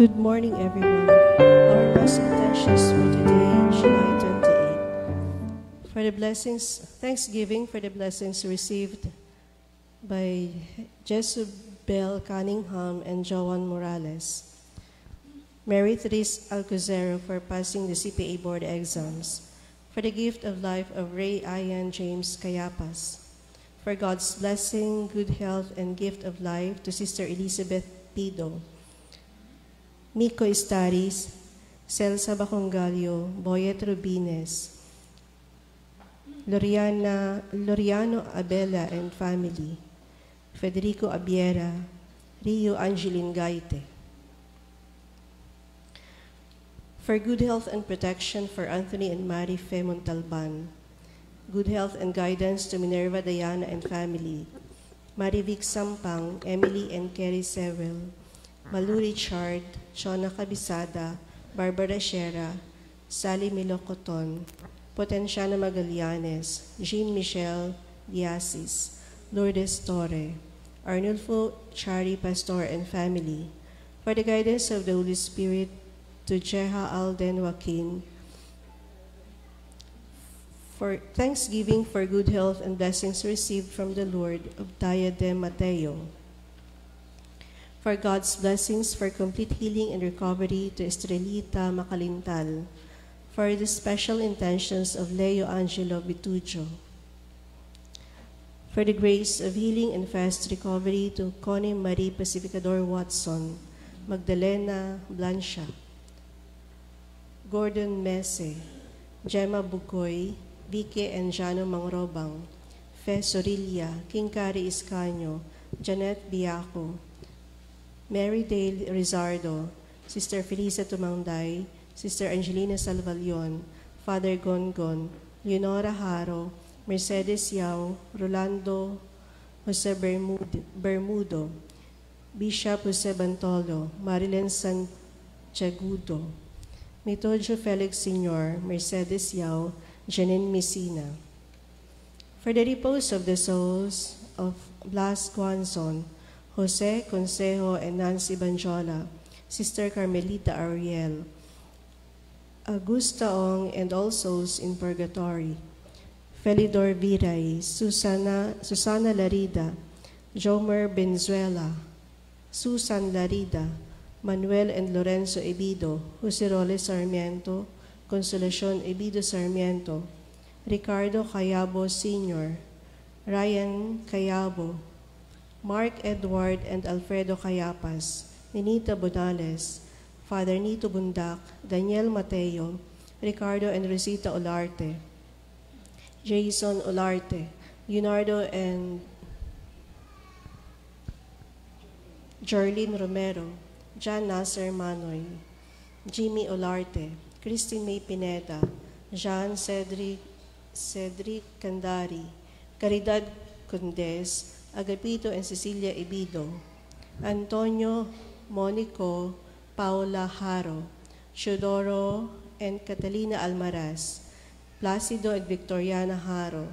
Good morning, everyone. Our Mass intentions for today, July 28. For the blessings, thanksgiving for the blessings received by Jezubel Cunningham and Joan Morales. Mary Therese Alcuzero for passing the CPA board exams. For the gift of life of Ray Ian James Cayapas. For God's blessing, good health, and gift of life to Sister Elizabeth Pido. Miko Istaris, Celsa Baconggalio, Boyet Rubines, Loriano Abela and family, Federico Abiera, Rio Angeline Gaite. For good health and protection for Anthony and Mary Fe Montalban. Good health and guidance to Minerva Diana and family, Marivic Sampang, Emily and Kerry Sewell, Malu Richard, Shona Cabisada, Barbara Shera, Sally Milocoton, Potenciana Magallanes, Jean-Michel Diasis, Lourdes Torre, Arnulfo Chari Pastor and family, for the guidance of the Holy Spirit to Jeha Alden Joaquin, for thanksgiving for good health and blessings received from the Lord of Diadem Mateo, for God's blessings for complete healing and recovery to Estrelita Macalintal, for the special intentions of Leo Angelo Bitujo, for the grace of healing and fast recovery to Connie Marie Pacificador Watson, Magdalena Blancia, Gordon Mese, Gemma Bukoy, Vicky and Jano Mangrobang, Fe Sorilla, Kinkari Iscaño, Janet Biaco, Mary Dale Rizardo, Sister Felisa Tumangday, Sister Angelina Salvalion, Father Gongon, Leonora Haro, Mercedes Yao, Rolando Jose Bermudo, Bishop Jose Bantolo, Marilyn Santiagudo, Metodio Felix Sr., Mercedes Yao, Janine Messina. For the repose of the souls of Blas Guanzon, Jose Consejo and Nancy Banjola, Sister Carmelita Ariel, Augusta Ong and all souls in purgatory, Felidor Viray, Susana Larida, Jomer Benzuela, Susan Larida, Manuel and Lorenzo Ebido, Jose Roles Sarmiento, Consolacion Ebido Sarmiento, Ricardo Cayabo Sr., Ryan Cayabo, Mark Edward and Alfredo Cayapas, Ninita Bonales, Father Nito Bundak, Daniel Mateo, Ricardo and Rosita Olarte, Jason Olarte, Leonardo and Jarlene Romero, John Nasser Manoy, Jimmy Olarte, Christine May Pineda, Jean Cedric Candari, Caridad Condes, Agapito and Cecilia Ebido, Antonio Monico Paula Haro, Chodoro and Catalina Almaraz, Placido and Victoriana Haro,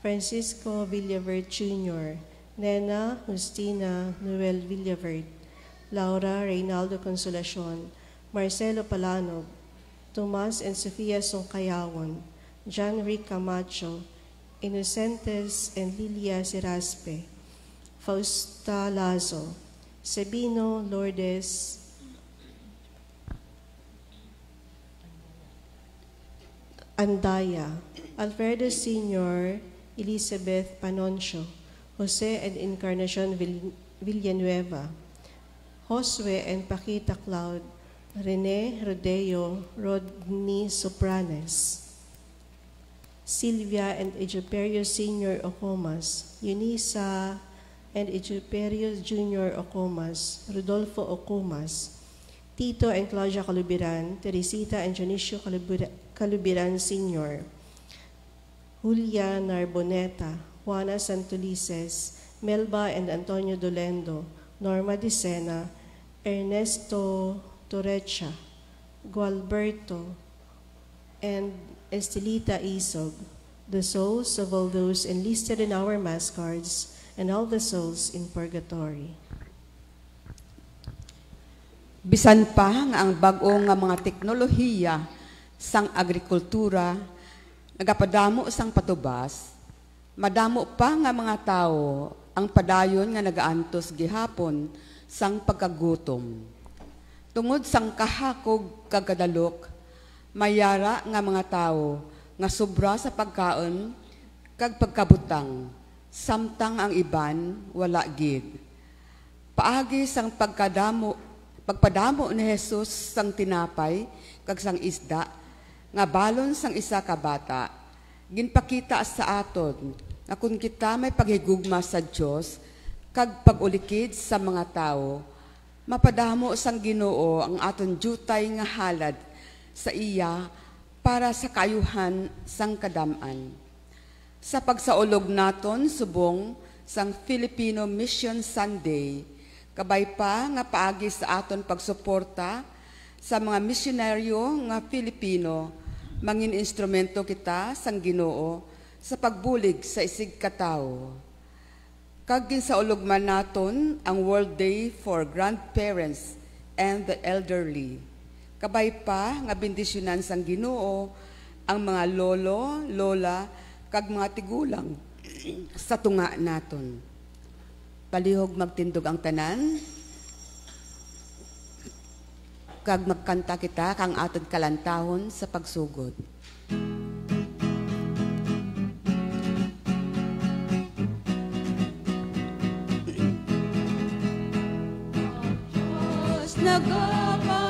Francisco Villaverde Jr., Nena Justina Noel Villaverde, Laura Reynaldo Consolacion, Marcelo Palano, Tomas and Sofia Songkayawon, John Rick Camacho, Innocentes and Lilia Siraspe, Fausta Lazo, Sabino Lourdes Andaya, Alfredo Sr., Elizabeth Panoncio, Jose and Encarnacion Villanueva, Josue and Paquita Cloud, Rene Rodeo, Rodney Sopranes, Silvia and Egiperio Sr. Ocomas, Eunice and Egiperio Jr. Ocomas, Rodolfo Ocomas, Tito and Claudia Calubiran, Teresita and Jonicio Calubiran Sr., Julia Narboneta, Juana Santulices, Melba and Antonio Dolendo, Norma Dicena, Ernesto Torrecha, Gualberto, and Estelita Isog, the souls of all those enlisted in our mass cards, and all the souls in purgatory. Bisan pa nga ang bag-o nga mga teknolohiya sang agrikultura nagapadamo sang patubas, madamo pa nga mga tao ang padayon nga nagaantos gihapon sang pagkagutom. Tungod sang kahakog kagadalok, mayara nga mga tao nga sobra sa pagkaon kag pagkabutang, samtang ang iban wala gid. Paagi sang pagpadamo ni Jesus sang tinapay kag sang isda nga balon sang isa ka bata, ginpakita sa aton nga kung kita may paghigugma sa Dios kag pagulikid sa mga tao, mapadamo sang Ginoo ang aton jutay nga halad sa iya para sa kayuhan sang kadam-an. Sa pagsaulog naton subong sang Filipino Mission Sunday, kabay pa nga paagi sa aton pagsuporta sa mga misyonaryo nga Filipino, mangin instrumento kita sang Ginoo sa pagbulig sa isig katawo. Kag ginsaulog man naton ang World Day for Grandparents and the Elderly. Kabay pa nga bendisyonan sang Ginoo ang mga lolo, lola, kag mga tigulang sa tunga naton. Palihog magtindog ang tanan, kag magkanta kita kang aton kalantahon sa pagsugod. Sa pagkamba,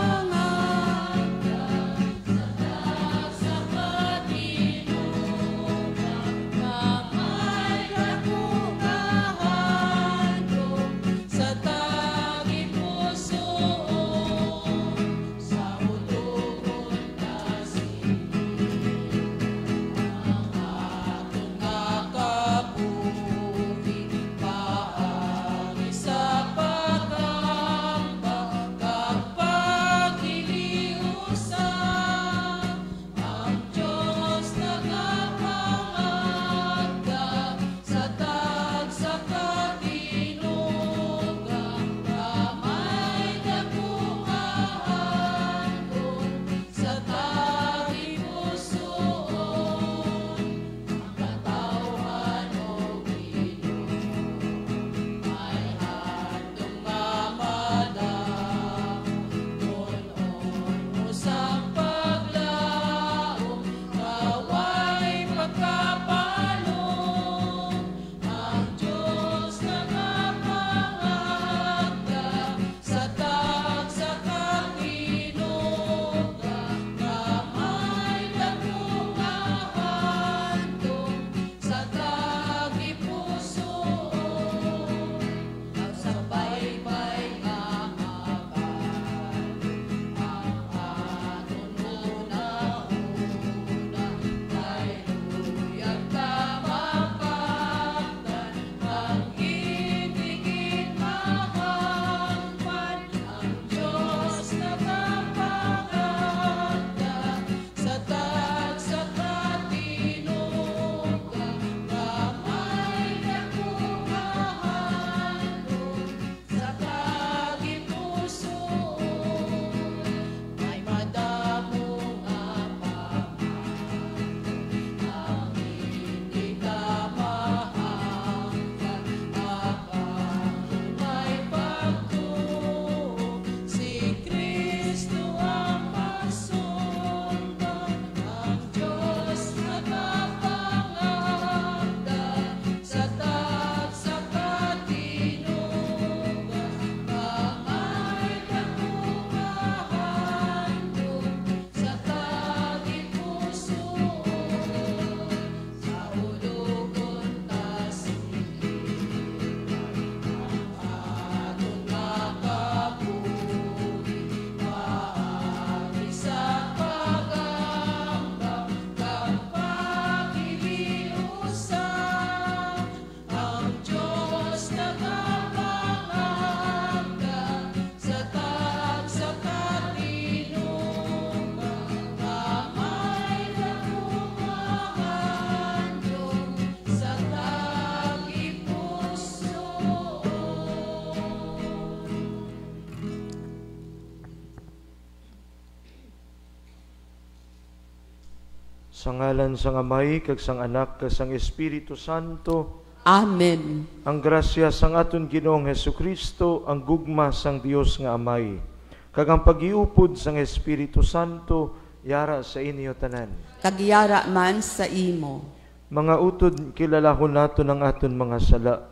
Sa ngalan sang Amay, kag sang Anak, kag sang Espiritu Santo. Amen. Ang grasya sang aton Ginoong Hesukristo, ang gugma sang Dios nga Amay, kag ang pagiupod sang Espiritu Santo, yara sa inyo tanan. Kagyara man sa imo. Mga utod, kilalahon nato ng aton mga sala.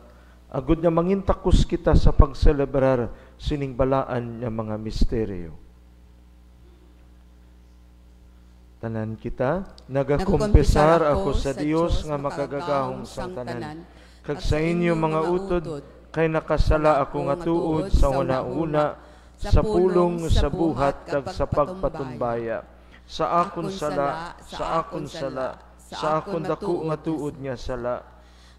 Agud nga mangintakos kita sa pagselebrar sining balaan nga mga misteryo. Tanan kita, nagakumpesar ako sa Dios nga makagagahong sang tanan. Kag sa inyo mga utod, kay nakasala ako nga tuod sa una-una, sa pulong, sa buhat, kag sa pagpatumbaya. Sa akon sala, sa akon sala, sa akon dako nga tuod nga sala.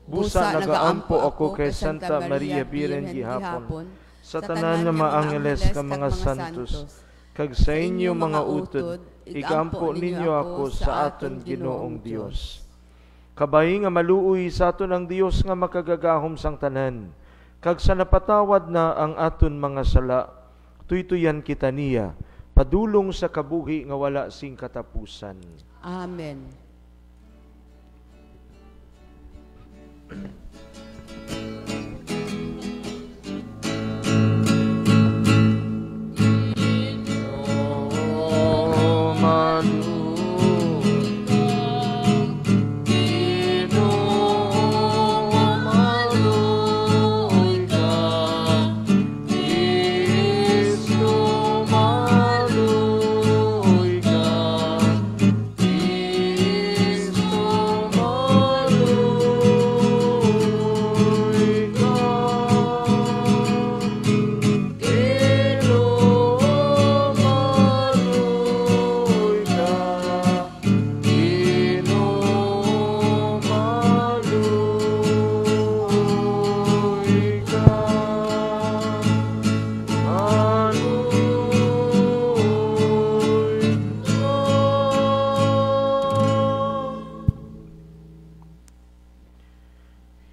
Busa nagaampo ako kay Santa Maria Biren gihapon, sa tanan nga mga angeles nga mga santos, kag sa inyo mga utod, igampo ninyo ako sa aton Ginoong Dios. Kabay nga maluoy sa aton ang Dios nga makagagahom sang tanan, kag sa napatawad na ang aton mga sala, tuytuyan kita niya, padulong sa kabuhi nga wala sing katapusan. Amen.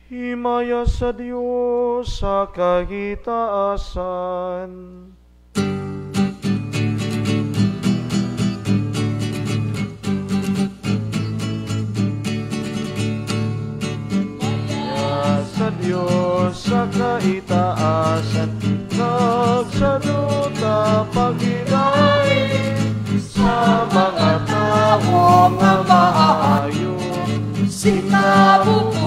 Himaya sa Diyos sa kahitaasan. Himaya sa Diyos sa kahitaasan, nagsaluta paghinay sa mga tao nga maayo, sinabubuhay.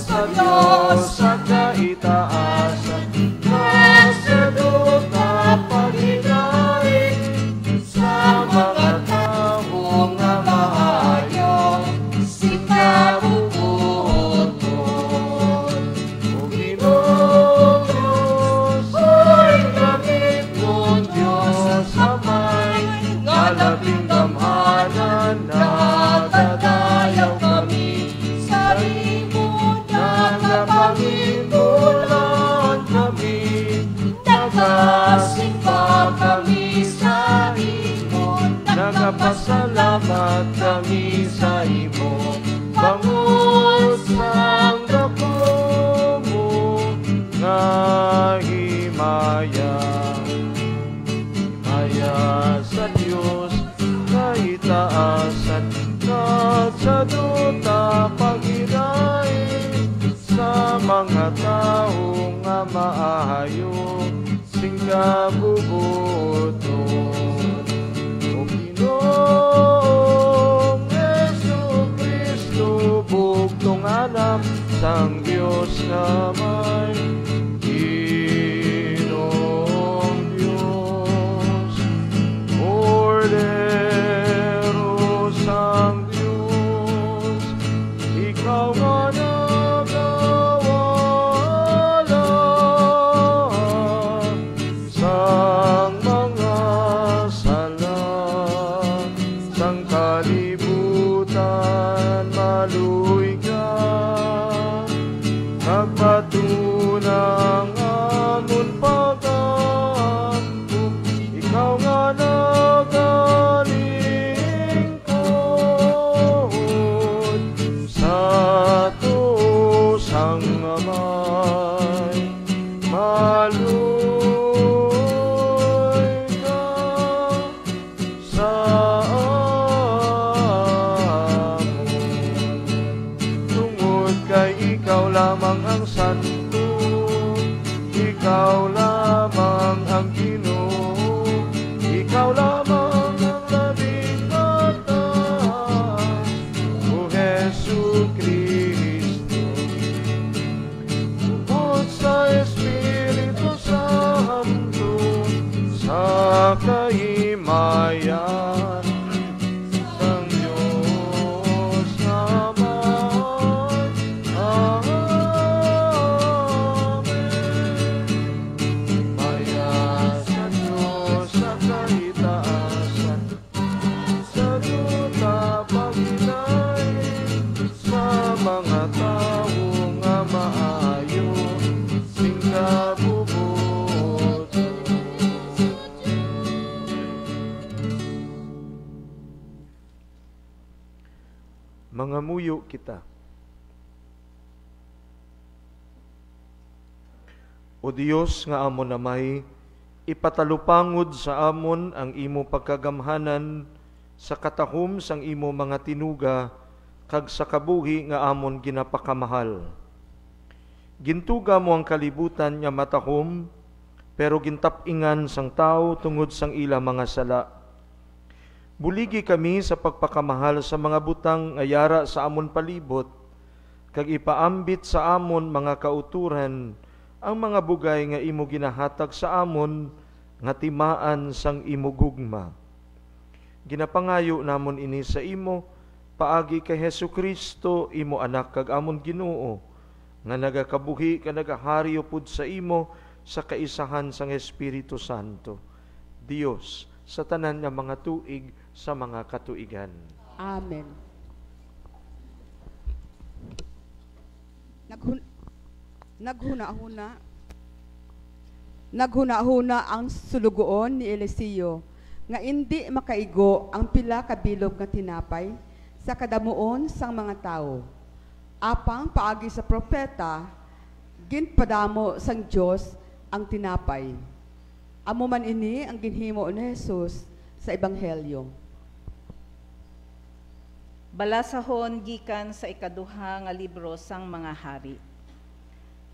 Sa Diyos sa kaitaasan, nagsaluta paghinay sa mga tao nga maayo, sinabubuton. O Ginoong Diyos, ay langit mong Diyos Amay, nga labing damhanan na dadayaw kami. Nagapanginulan kami, nagasimba kami sa imo, nagapasalamat kami sa imo, bangus ang dako mo nga himaya. Himaya sa Diyos kaitaasan, nagsaluta paghinay sa mga tao nga maayo, singkabubuton. O Ginoong Jesucristo, bugtong anak sang Diyos na may Ginoong Diyos, Cordero sang Diyos, ikaw nga patunang amon pag-ampo, ikaw nga nagalingkod sa tusang Amay. Maluoy ka, Santo, Ikaw lamang ang Ginoo, Ikaw lamang ang labing mataas, O Jesu Cristo. Bukod sa Espiritu Santo, sa kahimayan sang Diyos naman. Amen. Maya sa Diyos sa kahitaasan, sa duta paginain, sa mga tao nga maayo, sing kabubuto. Mga muyo kita. O Dios nga amon namay, ipatalupangod sa amon ang imo pagkagamhanan sa katahom sang imo mga tinuga kag sa kabuhi nga amon ginapakamahal. Gintuga mo ang kalibutan nga matahom, pero gintapingan sang tao tungod sang ila mga sala. Buligi kami sa pagpakamahal sa mga butang ayara sa amon palibot, kag ipaambit sa amon mga kauturan ang mga bugay nga imo ginahatag sa amon nga timaan sang imo gugma. Ginapangayo namon ini sa imo paagi kay Hesukristo, imo anak kag amon Ginoo, nga nagakabuhi ka nagaharyo pud sa imo sa kaisahan sang Espiritu Santo, Dios sa tanan nga mga tuig sa mga katuigan. Amen. Naghuna-huna ang sulugoon ni Eliseo nga hindi makaigo ang pila ka bilog nga tinapay sa kadamuon sang mga tao. Apang paagi sa propeta, ginpadamo sang Dios ang tinapay. Amo man ini ang ginhimo ni Jesus sa Ebanghelyo. Balasahon gikan sa ikaduha nga libro sang mga hari.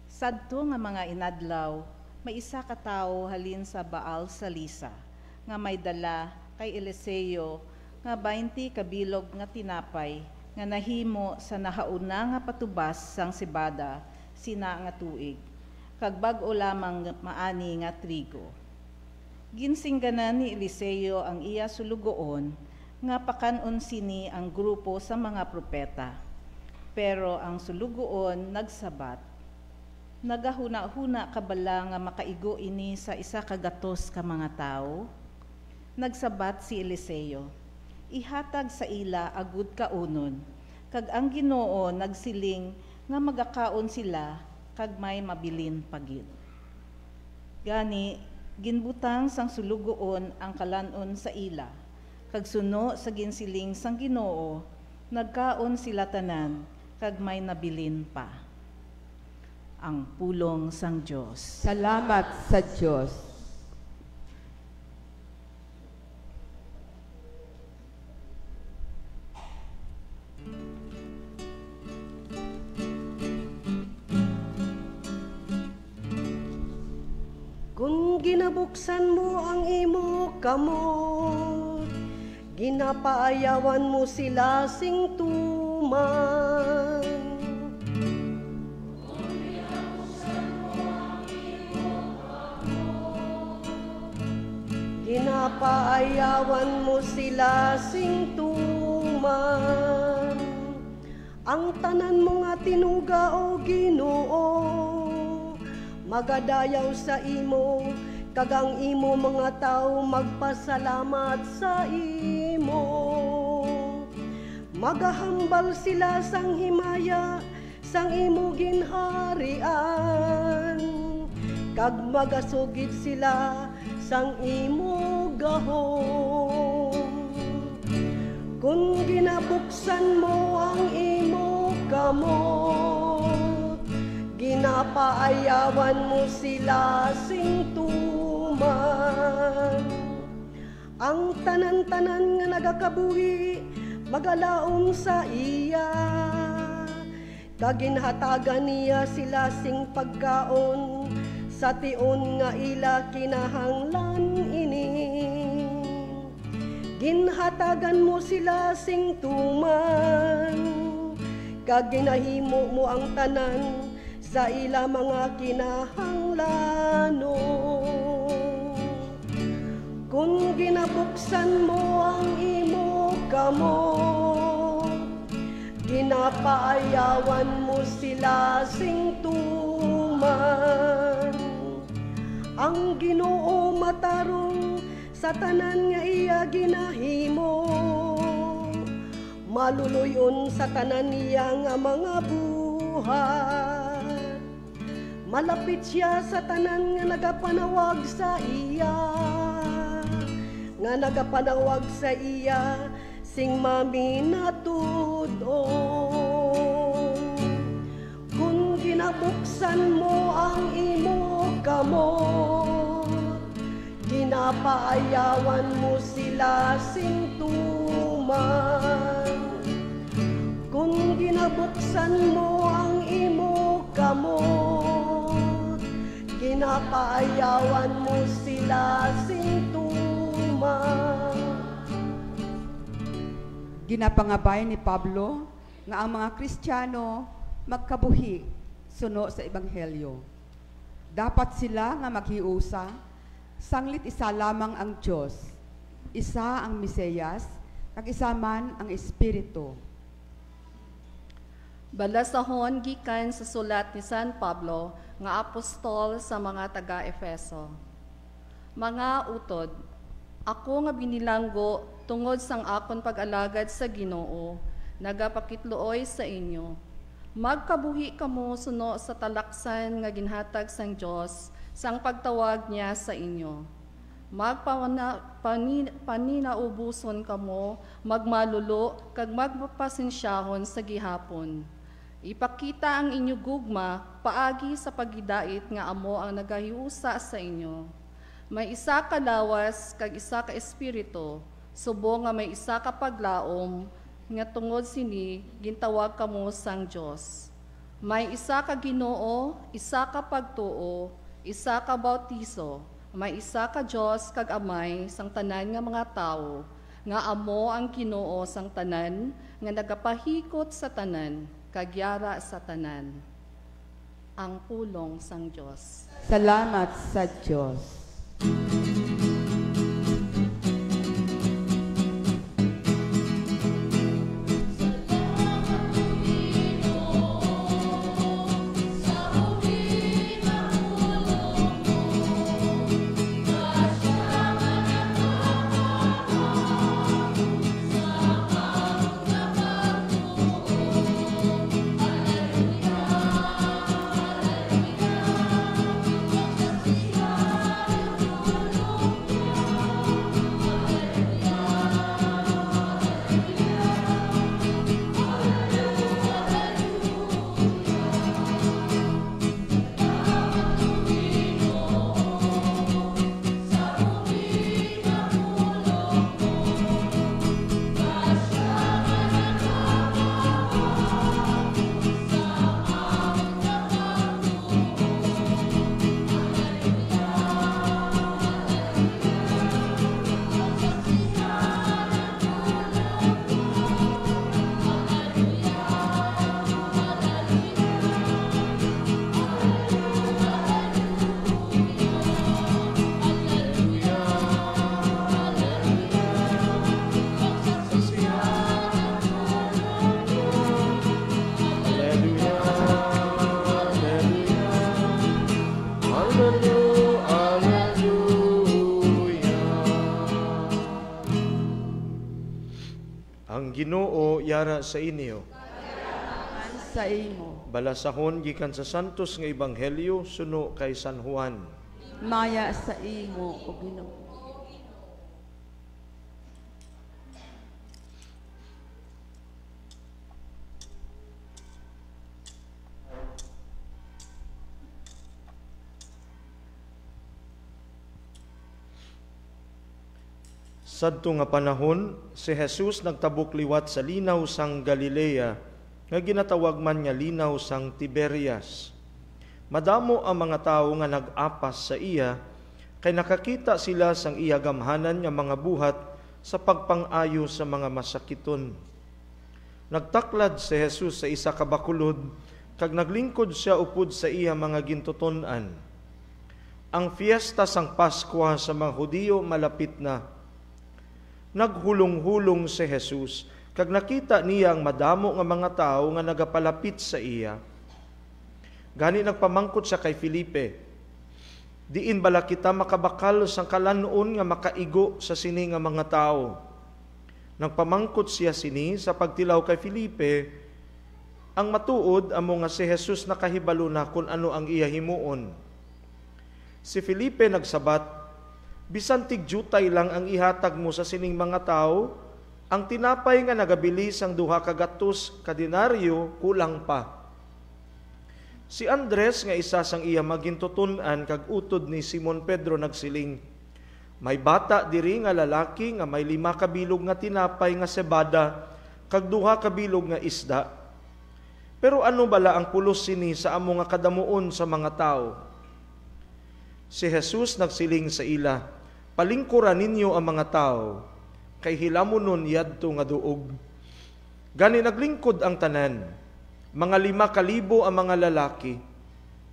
Sadto nga mga inadlaw, may isa ka tawo halin sa Baal Salisa, nga may dala kay Eliseo nga 20 kabilog nga tinapay nga nahimo sa nahauna nga patubas sang sibada sina nga tuig, kag bag-o lamang maani nga trigo. Ginsingganan ni Eliseo ang iya sulugoon nga pakanon sini ang grupo sa mga propeta. Pero ang sulugoon nagsabat. Nagahuna-huna kabala nga makaigo ini sa isa kagatos ka mga tao. Nagsabat si Eliseo, ihatag sa ila agud kaunon, kag ang Ginoo nagsiling nga magakaon sila kag may mabilin pagid. Gani, ginbutang sang sulugoon ang kalanon sa ila, kag suno sa ginsiling sang Ginoo, nagkaon sila tanan, kag may nabilin pa. Ang pulong sang Dios. Salamat sa Diyos. Kung ginabuksan mo ang imo kamot, ginapaayawan mo sila sing tuman. Ginapaayawan mo sila sing tuman. Ang tanan mo nga tinuga o Ginoo, magadayaw sa imo, kag ang imo mga tao magpasalamat sa imo. Magahambal sila sang himaya, sang imo ginharian, kag magasugid sila sang imo gahom. Kung ginabuksan mo ang imo kamot, ginapaayawan mo sila sing tuman. Ang tanan-tanan nga nagakabuhi, magalaom sa iya, Kaginhatagan niya sila sing pagkaon, sa tion nga ila kinahanglan ini. Ginhatagan mo sila sing tuman, kag ginahimo mo ang tanan sa ila mga kinahanglanon. Kung ginabuksan mo ang imo kamot, ginapaayawan mo sila sing tuman. Ang Ginoo matarong sa tanan nga iya ginahimo, maluluyon sa tanan niya nga mga buhat. Malapit siya sa tanan nga nagapanawag sa iya, nga nagapanawag sa iya sing maminatudon. Kung ginabuksan mo ang imo kamot, ginapaayawan mo sila sing tuman. Kung ginabuksan mo ang imo kamot, ginapaayawan mo sila sing tuman. Ginapangabay ni Pablo nga ang mga Kristiyano magkabuhi suno sa Ebanghelyo. Dapat sila nga maghiusa, sanglit isa lamang ang Diyos, isa ang Mesiyas, kag isa man ang Espiritu. Balasahon gikan sa sulat ni San Pablo nga apostol sa mga taga-Efeso. Mga utod, ako nga binilanggo tungod sang akon pag-alagad sa Ginoo, nagapakitluoy sa inyo. Magkabuhi kamo suno sa talaksan nga ginhatag sang Dios sang pagtawag niya sa inyo. Paninaubuson kamo, magmalulo, kag magpapasensyahon sa gihapon. Ipakita ang inyo gugma, paagi sa pagidait nga amo ang nagahiusa sa inyo. May isa ka lawas, kag isa ka espiritu, subo nga may isa ka paglaom, nga tungod sini, gintawag kamo sang Dios. May isa ka Ginoo, isa ka pagtuo, isa ka bautiso, may isa ka Dios kag Amay sang tanan nga mga tawo, nga amo ang Ginoo sang tanan, nga nagapahikot sa tanan, kagyara sa tanan. Ang pulong sang Dios. Salamat sa Diyos. Ginoo yara sa inyo. Sa imo. Balasahon gikan sa santos nga ebanghelyo suno kay San Juan. Maya sa imo o Ginoo. Sadto nga panahon, si Jesus nagtabok liwat sa linaw sang Galilea, nga ginatawag man nga linaw sang Tiberias. Madamo ang mga tawo nga nag-apas sa iya, kay nakakita sila sang iya gamhanan nga mga buhat sa pagpang-ayo sa mga masakiton. Nagtaklad si Jesus sa isa ka bakulod, kag naglingkod siya upod sa iya mga gintuton-an. Ang fiesta sang Paskwa sa mga Hudiyo malapit na. Naghulong-hulong si Jesus, kag nakita niya ang madamo nga mga tao nga nagapalapit sa iya. Gani nagpamangkot siya kay Felipe, diin bala kita makabakal sang kalanon nga makaigo sa sini nga mga tao. Nagpamangkot siya sini sa pagtilaw kay Felipe, ang matuod amo nga si Jesus nakahibalo na kung ano ang iya himuon. Si Felipe nagsabat, bisan tigjutay lang ang ihatag mo sa sining mga tao, ang tinapay nga nagabilis ang 200 ka denaryo kulang pa. Si Andres nga isa sang iya magintutunan kag utod ni Simon Pedro nagsiling, may bata diri nga lalaki nga may 5 kabilog nga tinapay nga sebada kag 2 kabilog nga isda. Pero ano bala ang pulos sini sa amo nga kadamuon sa mga tao? Si Jesus nagsiling sa ila, palingkuran ninyo ang mga tao, kay hilamonon yadto nga duog. Gani naglingkod ang tanan, mga 5,000 ang mga lalaki.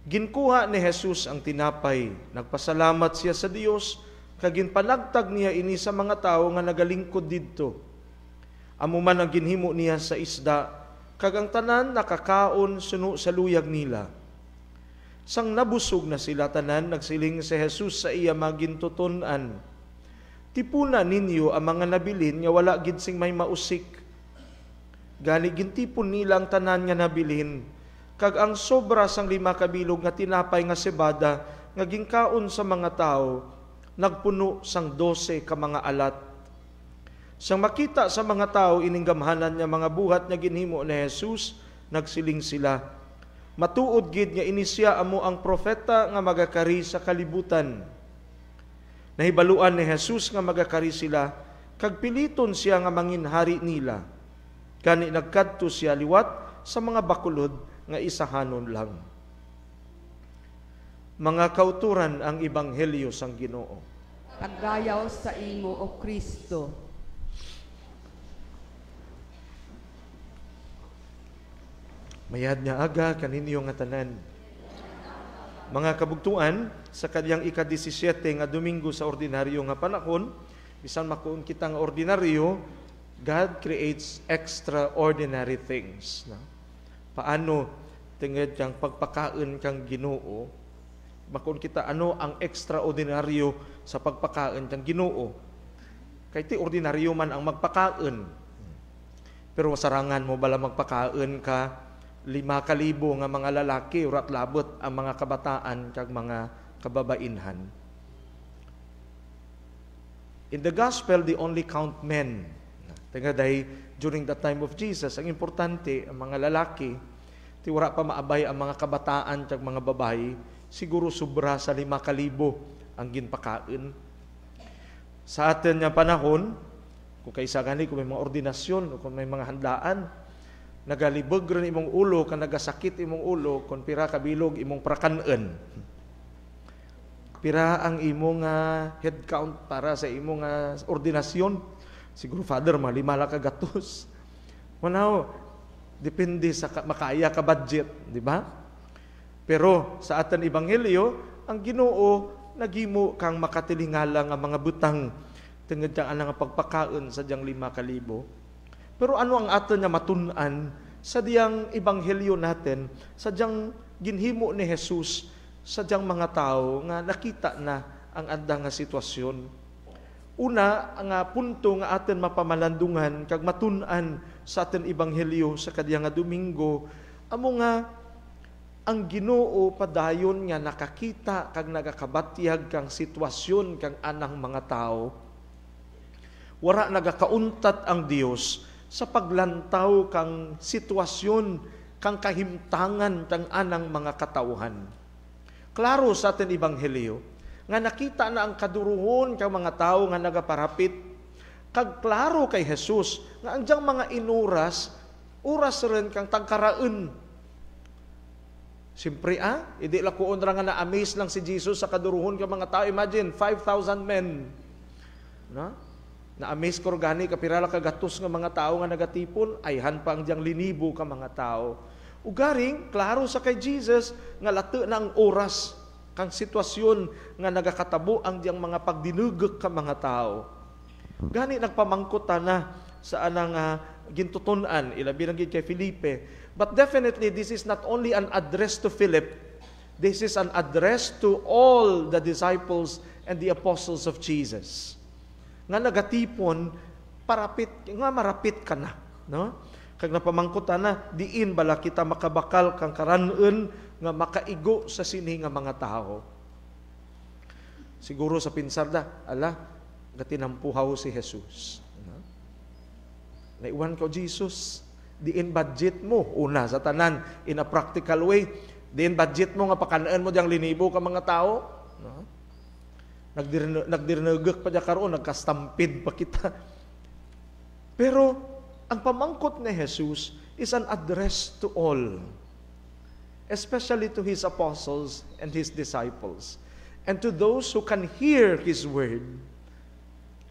Ginkuha ni Jesus ang tinapay, nagpasalamat siya sa Dios, kag ginpanagtag niya ini sa mga tao nga nagalingkod didto. Amo man ang ginhimo niya sa isda, kag ang tanan nakakaon suno sa luyag nila. Sang nabusog na sila tanan, nagsiling si Jesus sa iya magintuton-an, tipuna ninyo ang mga nabilin nga wala gid sing may mausik. Gani gintipon nila ang tanan nga nabilin, kag ang sobra sang 5 kabilog nga tinapay nga sebada nga ginkaon sa mga tao, nagpuno sang 12 ka mga alat. Sang makita sa mga tao ining gamhanan nga mga buhat nga ginhimo ni Jesus, nagsiling sila, matuod gid nga ini siya amo ang propeta nga magakari sa kalibutan. Nahibaluan ni Jesus nga magakari sila, kag piliton siya nga manginhari nila. Kani nagkadto siya liwat sa mga bakulod nga isahanon lang. Mga kauturan ang ebanghelyo sang Ginoo. Pagdayaw sa imo o Kristo. Mayad nga aga kaninyo nga tanan. Mga kabugtuan, sa kanyang ika-17 nga Domingo sa ordinaryo nga panahon, bisan makuon kita nga ordinaryo, God creates extraordinary things. Paano tinged kang pagpakaon kang Ginoo? Makuon kita ano ang extraordinaryo sa pagpakaon kang Ginoo? Kay ti ordinaryo man ang magpakaon. Pero sarangan mo bala magpakaon ka 5,000 nga mga lalaki urat labot ang mga kabataan kag mga kababainhan. In the gospel, they only count men. Tingaday, during the time of Jesus, ang importante, ang mga lalaki, tiwara pa maabay ang mga kabataan kag mga babae, siguro sobra sa 5,000 ang ginpakain. Sa atin nga panahon, kung kaysa gani, kung may mga ordinasyon, o kung may mga handaan, nagalibog rin imong ulo, kung nagasakit imong ulo, kung pira kabilog imong prakanaan. Pira ang imong head count para sa imong ordinasyon. Siguro, Father, mga 5 kagatos. Manaw, depende sa makaya ka budget, di ba? Pero sa atan ebanghelyo, ang Ginoo nagimo kang makatilingala nga mga butang tungod kang anang pagpakaon sa diyang 5,000. Pero ano ang aton nga matun-an sa diyang ebanghelyo natin, sa diyang ginhimo ni Jesus sa diyang mga tao nga nakita na ang andang nga sitwasyon. Una, ang punto nga atin mapamalandungan kag matun-an sa atin ebanghelyo sa kadiyang nga Domingo, amo nga ang Ginoo padayon nga nakakita kag nagakabatyag kang sitwasyon kang anang mga tao. Wara nagakauntat ang Dios sa paglantaw kang sitwasyon kang kahimtangan kang anang mga katawhan. Klaro sa atin ebanghelyo nga nakita na ang kaduruhon kang mga tao nga nagaparapit, kag klaro kay Jesus nga ang diyang mga inuras Oras rin kang tagkaraon. Siyempre, hindi lang kuon ra nga na-amaze lang si Jesus sa kaduruhon ka mga tao. Imagine, 5,000 men. No? Na-amaze ko gani, kapirala kagatos nga mga tao nga nagatipon, ayhan pa ang diyang linibo ka mga tao. Ugaring, klaro sa kay Jesus, nga lato na ang oras, kang sitwasyon nga nagakatabo ang diyang mga pagdinugok ka mga tao. Gani, nagpamangkota na sa anang gintutunan, ilabi lang kay Felipe. But definitely, this is not only an address to Philip, this is an address to all the disciples and the apostles of Jesus. Nga nagatipon, marapit ka na. No? Kag napamangkutan na, diin bala kita makabakal kang karanun nga makaigo sa sini nga mga tao. Siguro sa pinsarda, gatinampuhaw si Jesus. No? Naiwan ko, Jesus, diin budget mo, una sa tanan, in a practical way, diin budget mo nga pakanaan mo diyang linibo ka mga tao. No? Nagdirnagak pa dya karoon, nagkastampid pa kita. Pero, ang pamangkot ni Jesus is an address to all, especially to His apostles and His disciples, and to those who can hear His word.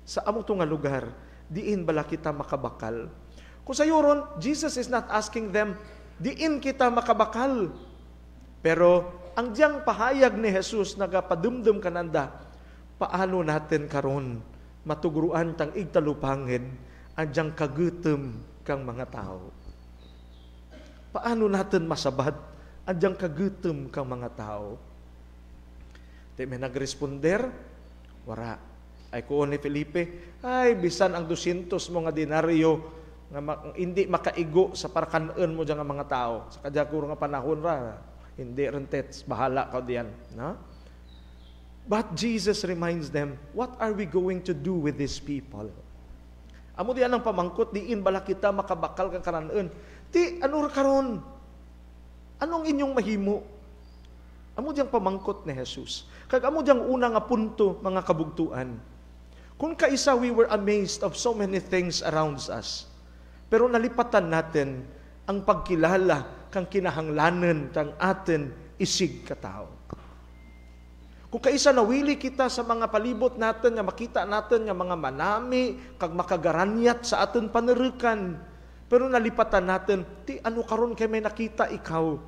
Sa among tunga lugar, diin bala kita makabakal. Kung sa yuron, Jesus is not asking them, diin kita makabakal. Pero, ang diyang pahayag ni Jesus, nagapadumdum kananda, paano natin karon matugruan tang igtalupangid, ang diyang kagutom kang mga tao. Paano natin masabat, ang diyang kagutom kang mga tao. Di may nagresponder, wara. Ay kuon ni Felipe, ay bisan ang 200 mo nga dinaryo, nga hindi makaigo sa parkanaan mo dyan nga mga tao. Sa kadyakuro nga panahon ra, hindi rentet, bahala ka diyan. No? But Jesus reminds them, what are we going to do with these people? Amo diyan ang pamangkot, diin bala kita makabakal kang karanaan. Ti, ano karon? Anong inyong mahimo? Amo diyang pamangkot ni Jesus. Kag amo diyang una nga punto, mga kabugtuan. Kung kaisa we were amazed of so many things around us, pero nalipatan natin ang pagkilala kang kinahanglanan tang atin isig katao. Kung kaisa nawili kita sa mga palibot natin, nga makita natin nga mga manami, kag makagaranyat sa atin panerukan, pero nalipatan natin, ti ano karon kay may nakita ikaw?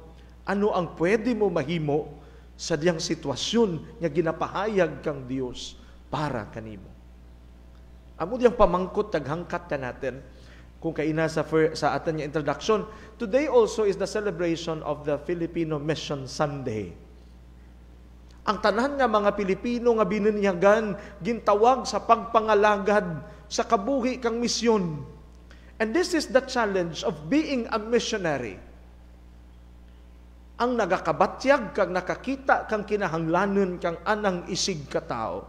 Ano ang pwede mo mahimo sa diyang sitwasyon nga ginapahayag kang Dios para kanimo? Amo diyang pamangkot taghangkat ka natin. Kung kaina sa atin nga introduction, today also is the celebration of the Filipino Mission Sunday. Ang tanan nga mga Pilipino nga bininyagan, gintawag sa pagpangalagad sa kabuhi kang misyon. And this is the challenge of being a missionary. Ang nagakabatyag kang nakakita kang kinahanglanon kang anang isig katao.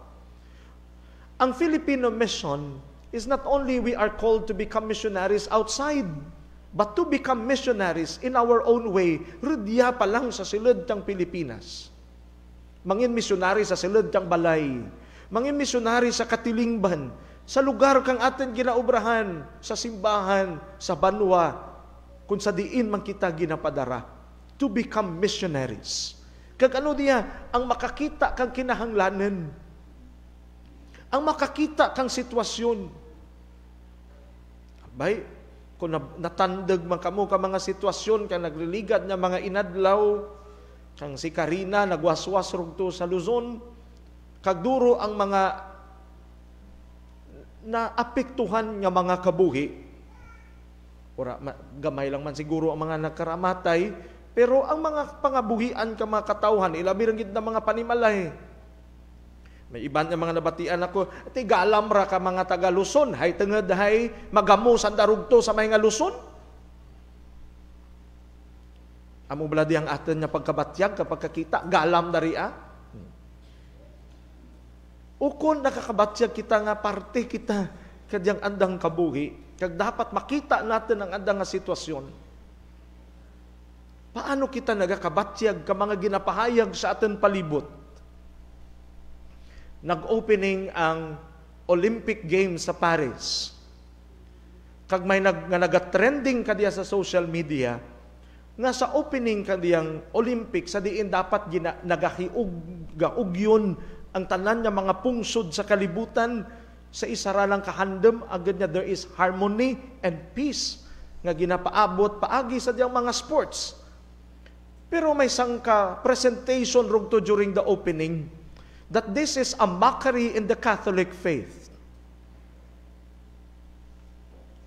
Ang Filipino mission is not only we are called to become missionaries outside, but to become missionaries in our own way, rudya pa lang sa silid tang Pilipinas. Mangin misyonary sa silid tang balay, mangin misyonary sa katilingban, sa lugar kang atin ginaubrahan, sa simbahan, sa banwa, kung sa diin man kita ginapadara, to become missionaries. Kag ano diya, ang makakita kang kinahanglanan, ang makakita kang sitwasyon. Bay, kung natandag man kamo ka mga sitwasyon, kang nagliligad na mga inadlaw, kang si Karina nagwaswas rugto sa Luzon, kagduro ang mga naapektuhan nga mga kabuhi. Ora, gamay lang man siguro ang mga nakaramatay, pero ang mga pangabuhian ka mga katawhan, ilabi rin na mga panimalay. May iban ng mga nabatian ako, ati galam ra ka mga taga Luzon, hay tenged hay magamo sa darugto sa may nga Luzon. Amo bala diyang atin nga pagkabatyag kapag kakita, galam dariya. Ukon nakakabatyag kita nga parte kita kadyang andang kabuhi, kag dapat makita natin ang andang nga sitwasyon. Paano kita nagakabatyag ka mga ginapahayag sa atin palibot? Nag-opening ang Olympic Games sa Paris. Kag may nagatrending kadiya sa social media, nga sa opening kadiyang Olympics, sa diin dapat nagahiug-ugyon ang tanan nga mga pungsod sa kalibutan sa isa ra lang kahandom, agad nga there is harmony and peace nga ginapaabot paagi sa diyang mga sports. Pero may sangka presentation rugto during the opening that this is a mockery in the Catholic faith.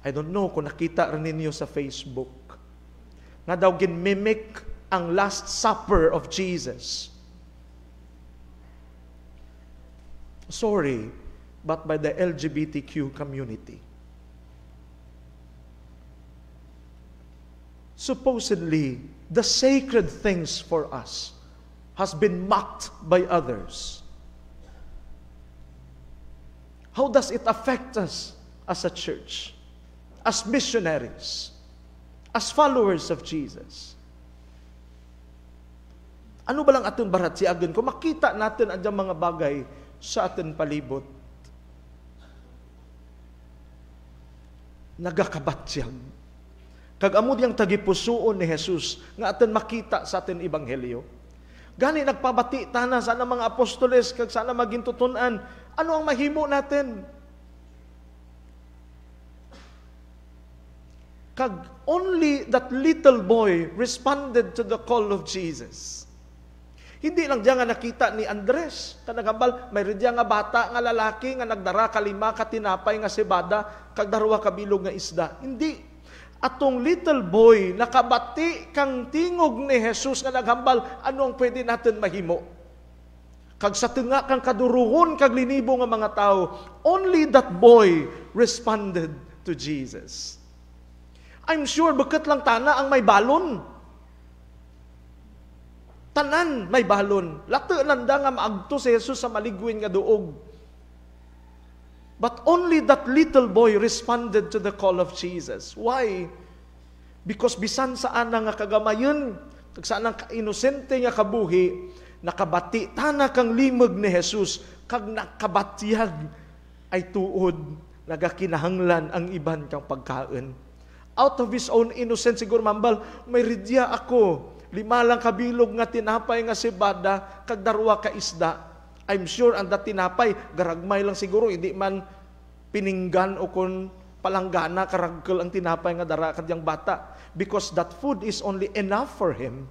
I don't know kung nakita rin ninyo sa Facebook nga daw ginmimic ang Last Supper of Jesus. Sorry, but by the LGBTQ community. Supposedly, the sacred things for us has been mocked by others. How does it affect us as a church, as missionaries, as followers of Jesus? Ano ba lang aton barat si agon kung makita natin ang mga bagay sa aton palibot? Nagakabatyag. Kag amo diyang tagipusoon ni Jesus nga aton makita sa aton ebanghelyo. Gani nagpabati tana sana mga apostoles kag sana maging tutunan ano ang mahimo natin. Kag only that little boy responded to the call of Jesus. Hindi lang diya nga nakita ni Andres, kanagambal, may rin diya nga bata, nga lalaki, nga nagdara kalima, katinapay, nga sibada, kag darwa kabilog nga isda. Hindi. Atong little boy, nakabati kang tingog ni Jesus, nga naghambal, ano ang pwede natin mahimo? Kag sa tunga kang kaduruhon, kag linibo nga mga tao, only that boy responded to Jesus. I'm sure, bakit lang tana ang may balon? Tanan may balon. Lato nanda nga maagto si Jesus sa maligwin nga duog. But only that little boy responded to the call of Jesus. Why? Because bisan sa ana nga kagamayon, kag sa anang inosente nga kabuhi, nakabati tana kang limog ni Jesus, kag nakabatyag ay tuod, nagakinahanglan ang iban kang pagkaon. Out of his own innocence, siguro mambal, may ridya ako, 5 lang kabilog nga tinapay nga sibada, kag darwa ka isda. I'm sure ang dat tinapay, garagmay lang siguro, hindi man pininggan o kung palanggana, karagkel ang tinapay nga dara kadyang bata. Because that food is only enough for him.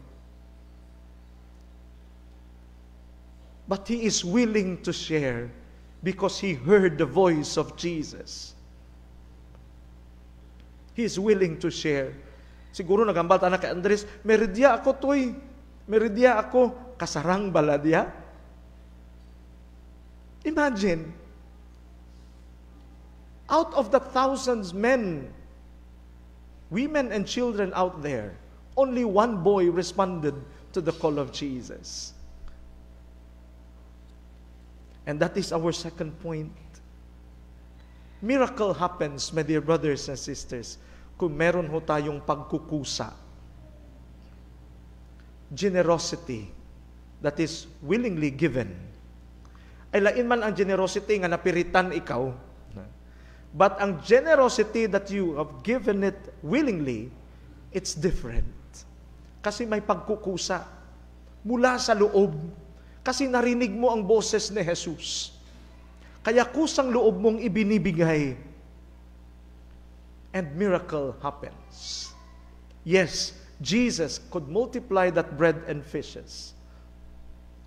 But he is willing to share because he heard the voice of Jesus. He is willing to share. Siguro nagambal ta na kay Andres, meridya ako toy. Meridya ako, kasarang baladya. Imagine, out of the thousands men, women and children out there, only one boy responded to the call of Jesus. And that is our second point. Miracle happens, my dear brothers and sisters, kung meron ho tayong pagkukusa. Generosity that is willingly given. Ay lain man ang generosity nga napiritan ikaw. But ang generosity that you have given it willingly, it's different. Kasi may pagkukusa mula sa loob. Kasi narinig mo ang boses ni Jesus. Kaya kusang loob mong ibinibigay. And miracle happens. Yes, Jesus could multiply that bread and fishes.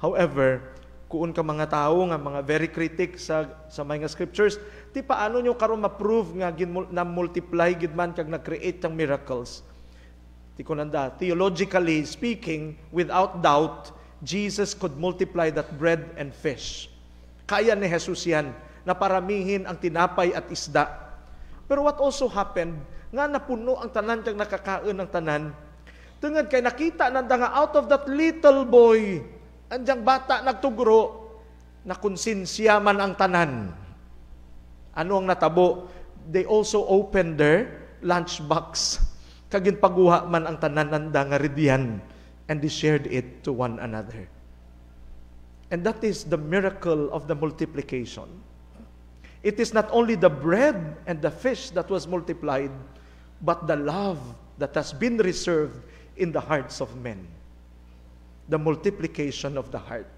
However, kung ka mga tao nga mga very critic sa mga scriptures, ti paano nyo karon ma-prove nga na multiply gid man kag na-create ang miracles? Ti kunanda, theologically speaking, without doubt, Jesus could multiply that bread and fish. Kaya ni Jesus yan, na paramihin ang tinapay at isda. Pero what also happened, nga napuno ang tanan kag nakakaon ang tanan, tungod kay nakita nanda nga out of that little boy, andyang bata nagtugro, nakonsinsya man ang tanan. Ano ang natabo? They also opened their lunchbox. Kagin paguha man ang tanan nanda nga ridyan, and they shared it to one another. And that is the miracle of the multiplication. It is not only the bread and the fish that was multiplied, but the love that has been reserved in the hearts of men. The multiplication of the heart.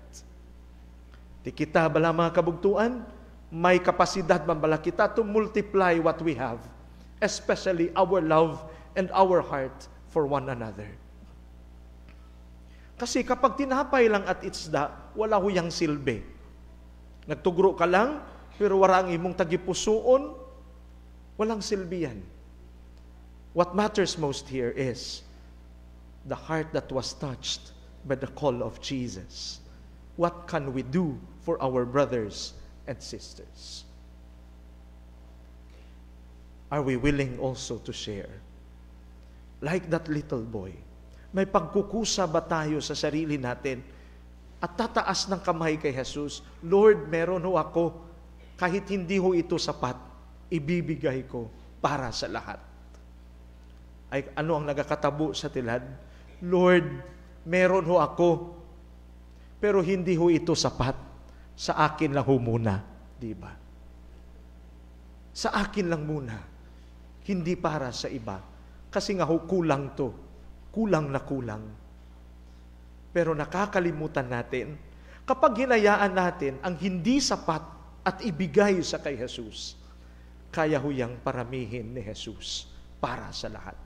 Di kita bala mga kabugtuan, may kapasidad man bala kita to multiply what we have, especially our love and our heart for one another. Kasi kapag tinapay lang at isda, wala huyang silbi. Nagtugro ka lang, pero wala ang imong tagipusoon, walang silbi yan. What matters most here is the heart that was touched by the call of Jesus. What can we do for our brothers and sisters? Are we willing also to share? Like that little boy, may pagkukusa ba tayo sa sarili natin at tataas ng kamay kay Jesus? Lord, meron ho ako, kahit hindi ho ito sapat, ibibigay ko para sa lahat. Ay ano ang nagakatabo sa tilad? Lord, meron ho ako, pero hindi ho ito sapat. Sa akin lang ho muna, di ba? Sa akin lang muna, hindi para sa iba. Kasi nga ho, kulang to. Kulang na kulang. Pero nakakalimutan natin, kapag hinayaan natin ang hindi sapat at ibigay sa kay Jesus, kaya ho yang paramihin ni Jesus para sa lahat.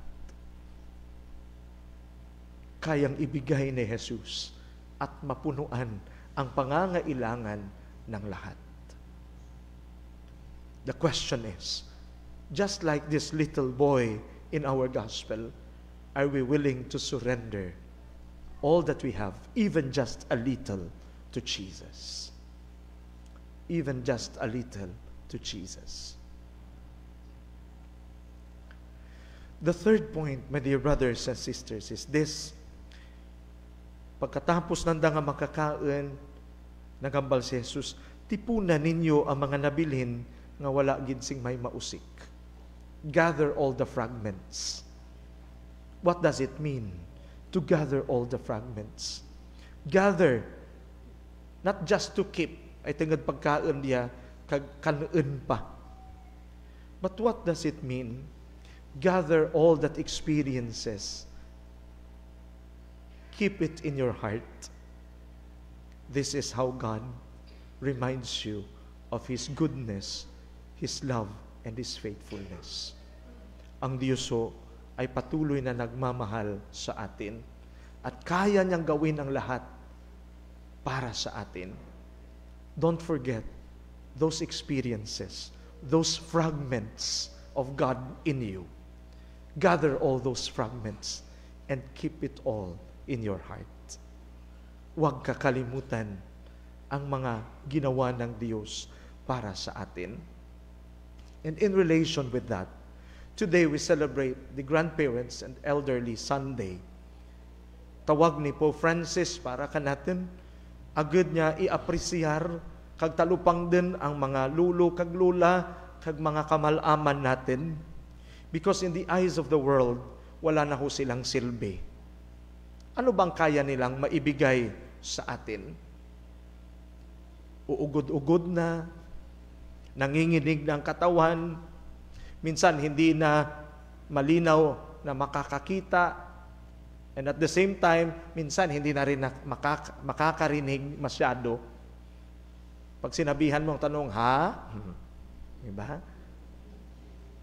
Kayang ibigay ni Jesus at mapunuan ang pangangailangan ng lahat. The question is, just like this little boy in our gospel, are we willing to surrender all that we have, even just a little, to Jesus? Even just a little to Jesus. The third point, my dear brothers and sisters, is this. Pagkatapos nanda nga makakain, nagambal si Jesus, tipunan ninyo ang mga nabilin nga wala gid sing may mausik. Gather all the fragments. What does it mean to gather all the fragments? Gather, not just to keep, ay tengad pagkaon diya, kanuun pa. But what does it mean? Gather all that experiences. Keep it in your heart. This is how God reminds you of His goodness, His love, and His faithfulness. Ang Diyoso ay patuloy na nagmamahal sa atin at kaya niyang gawin ang lahat para sa atin. Don't forget those experiences, those fragments of God in you. Gather all those fragments and keep it all in your heart. Huwag kakalimutan ang mga ginawa ng Diyos para sa atin. And in relation with that, today we celebrate the Grandparents and Elderly Sunday. Tawag ni Pope Francis para kanatin, agad niya iapresyar, kag talupang din ang mga lulo kag lula, kag mga kamalaman natin. Because in the eyes of the world, wala na ho silang silbi. Ano bang kaya nilang maibigay sa atin? Uugod-ugod na, nanginginig ng katawan, minsan hindi na malinaw na makakakita, and at the same time, minsan hindi na rin makakarinig masyado. Pag sinabihan mong tanong, ha? Diba?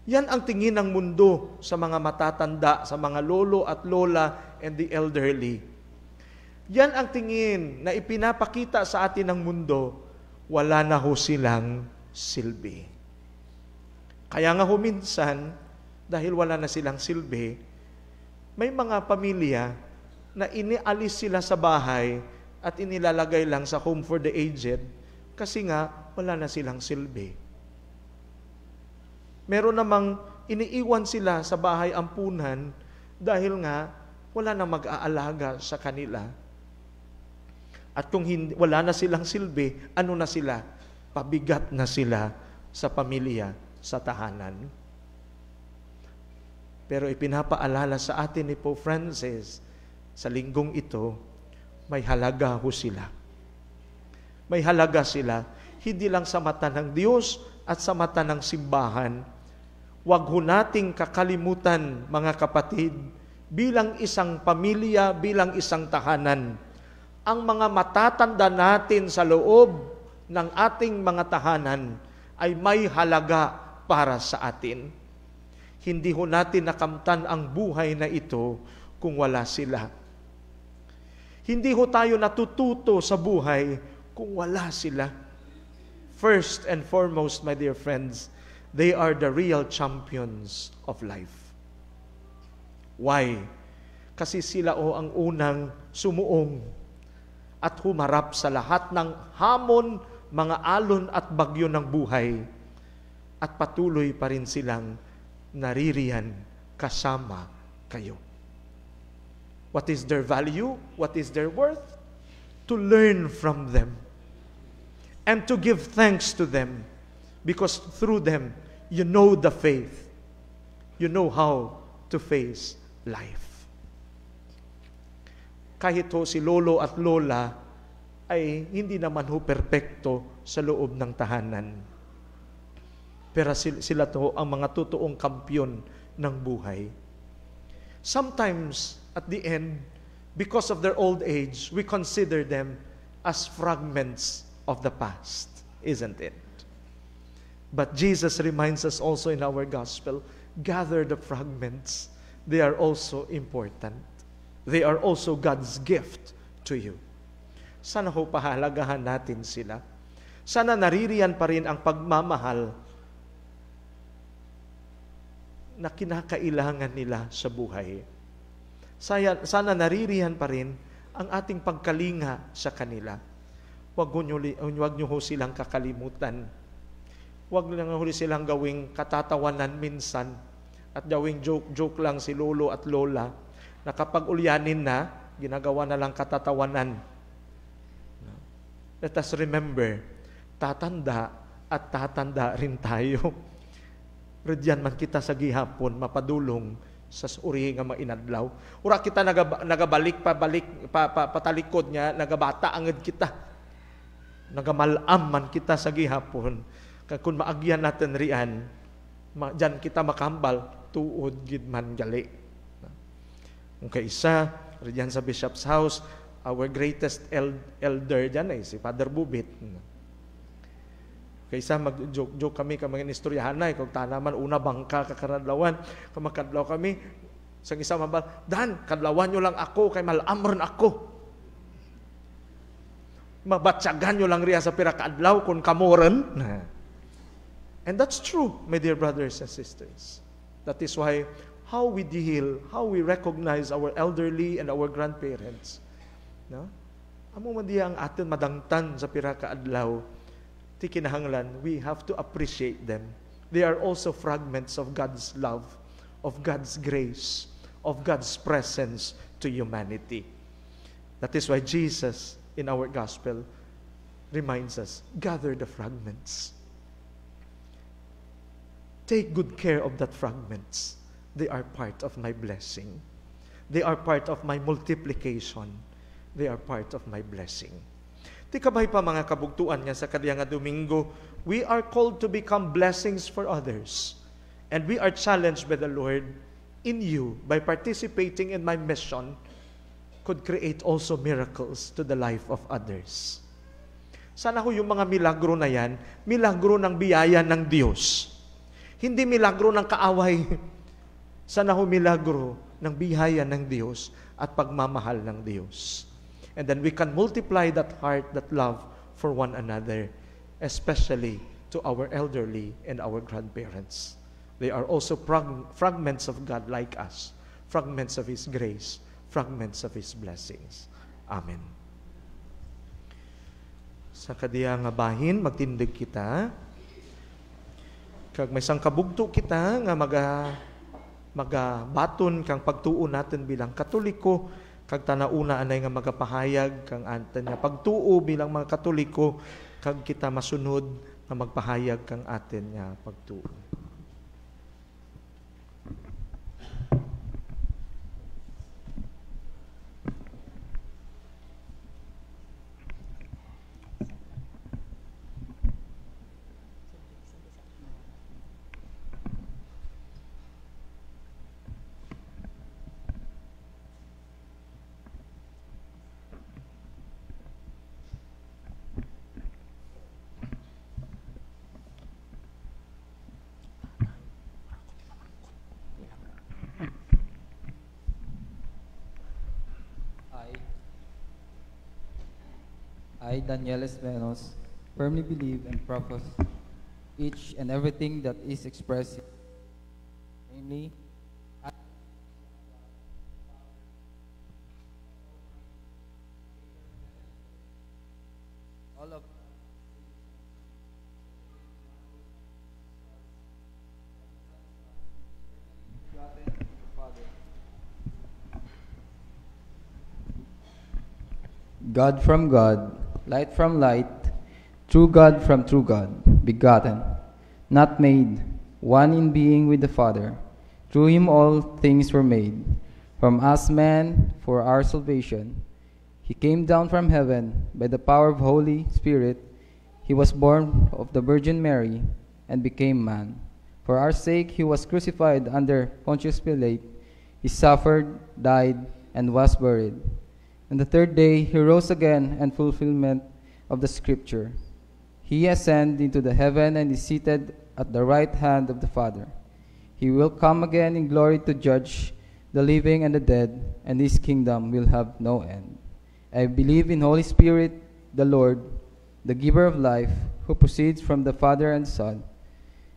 Yan ang tingin ng mundo sa mga matatanda, sa mga lolo at lola and the elderly. Yan ang tingin na ipinapakita sa atin ng mundo, wala na ho silang silbi. Kaya nga ho minsan, dahil wala na silang silbi, may mga pamilya na inialis sila sa bahay at inilalagay lang sa home for the aged kasi nga wala na silang silbi. Meron namang iniiwan sila sa bahay ampunan dahil nga wala na mag-aalaga sa kanila. At kung wala na silang silbi, ano na sila? Pabigat na sila sa pamilya, sa tahanan. Pero ipinapaalala sa atin ni Pope Francis, sa linggong ito, may halaga ho sila. May halaga sila, hindi lang sa mata ng Diyos, at sa mata ng simbahan. Huwag ho nating kakalimutan, mga kapatid, bilang isang pamilya, bilang isang tahanan, ang mga matatanda natin sa loob ng ating mga tahanan ay may halaga para sa atin. Hindi ho natin nakamtan ang buhay na ito kung wala sila. Hindi ho tayo natututo sa buhay kung wala sila. First and foremost, my dear friends, they are the real champions of life. Why? Kasi sila ang unang sumuong at humarap sa lahat ng hamon, mga alon at bagyo ng buhay, at patuloy pa rin silang naririyan kasama kayo. What is their value? What is their worth? To learn from them and to give thanks to them, because through them, you know the faith. You know how to face life. Kahit ho si lolo at lola ay hindi naman ho perpekto sa loob ng tahanan. Pero sila to ang mga totoong kampyon ng buhay. Sometimes, at the end, because of their old age, we consider them as fragments of the past, isn't it? But Jesus reminds us also in our gospel, gather the fragments. They are also important. They are also God's gift to you. Sana ho pahalagahan natin sila. Sana naririyan pa rin ang pagmamahal na kinakailangan nila sa buhay. Sana naririyan pa rin ang ating pagkalinga sa kanila. Huwag niyo ho silang kakalimutan. Huwag lang ho silang gawing katatawanan minsan at gawing joke lang si lolo at lola na kapag ulyanin na, ginagawa na lang katatawanan. Let us remember, tatanda at tatanda rin tayo. Radyan man kita sa gihapon, mapadulong sa uri nga mainadlaw. Ura kita nagabalik, patalikod niya, nagabata angad kita. Nagamalam man kita sa gihapon. Kung maagyan natin riyan, dyan kita makambal, tuod gid man gali. Kung kaisa, riyan sa Bishop's House, our greatest elder dyan ay si Father Bubit. Kaysa mag-joke kami mga istoryahanay, kung tanaman una bangka kakaradlawan, kung makadlaw kami, sa isa mabal, Dan, kadlawan nyo lang ako, kay malamron ako. Mabatsagan nyo lang riya sa pirakaadlaw kung kamoran. And that's true, my dear brothers and sisters. That is why how we deal, how we recognize our elderly and our grandparents. No? Amo man diya ang atin madangtan sa pirakaadlaw. Ti kinahanglan, we have to appreciate them. They are also fragments of God's love, of God's grace, of God's presence to humanity. That is why Jesus, in our gospel, reminds us, gather the fragments. Take good care of that fragments. They are part of my blessing. They are part of my multiplication. They are part of my blessing. Di kabay pa mga kabugtuan niya sa kadiyang nga Domingo, we are called to become blessings for others. And we are challenged by the Lord in you, by participating in my mission, could create also miracles to the life of others. Sana ho yung mga milagro na yan, milagro ng biyaya ng Diyos. Hindi milagro ng kaaway. Sana ho milagro ng biyaya ng Diyos at pagmamahal ng Diyos. And then we can multiply that heart, that love for one another, especially to our elderly and our grandparents. They are also fragments of God like us, fragments of His grace, fragments of His blessings. Amen. Sa kadiya nga bahin, magtindig kita. Kag may sangkabugto kita nga magabaton kang pagtuo natin bilang Katoliko, kag tanauna anay nga magapahayag kang atin nga pagtuo bilang mga Katoliko, kag kita masunod nga magpahayag kang atin nga pagtuo. I, Danielis Menos, firmly believe and profess each and everything that is expressed, namely, all of God from God, light from light, true God from true God, begotten, not made, one in being with the Father. Through him all things were made. From us man, for our salvation. He came down from heaven by the power of Holy Spirit. He was born of the Virgin Mary and became man. For our sake he was crucified under Pontius Pilate. He suffered, died, and was buried. And the third day he rose again in fulfillment of the Scripture. He ascended into the heaven and is seated at the right hand of the Father. He will come again in glory to judge the living and the dead, and his kingdom will have no end. I believe in Holy Spirit, the Lord, the giver of life, who proceeds from the Father and Son.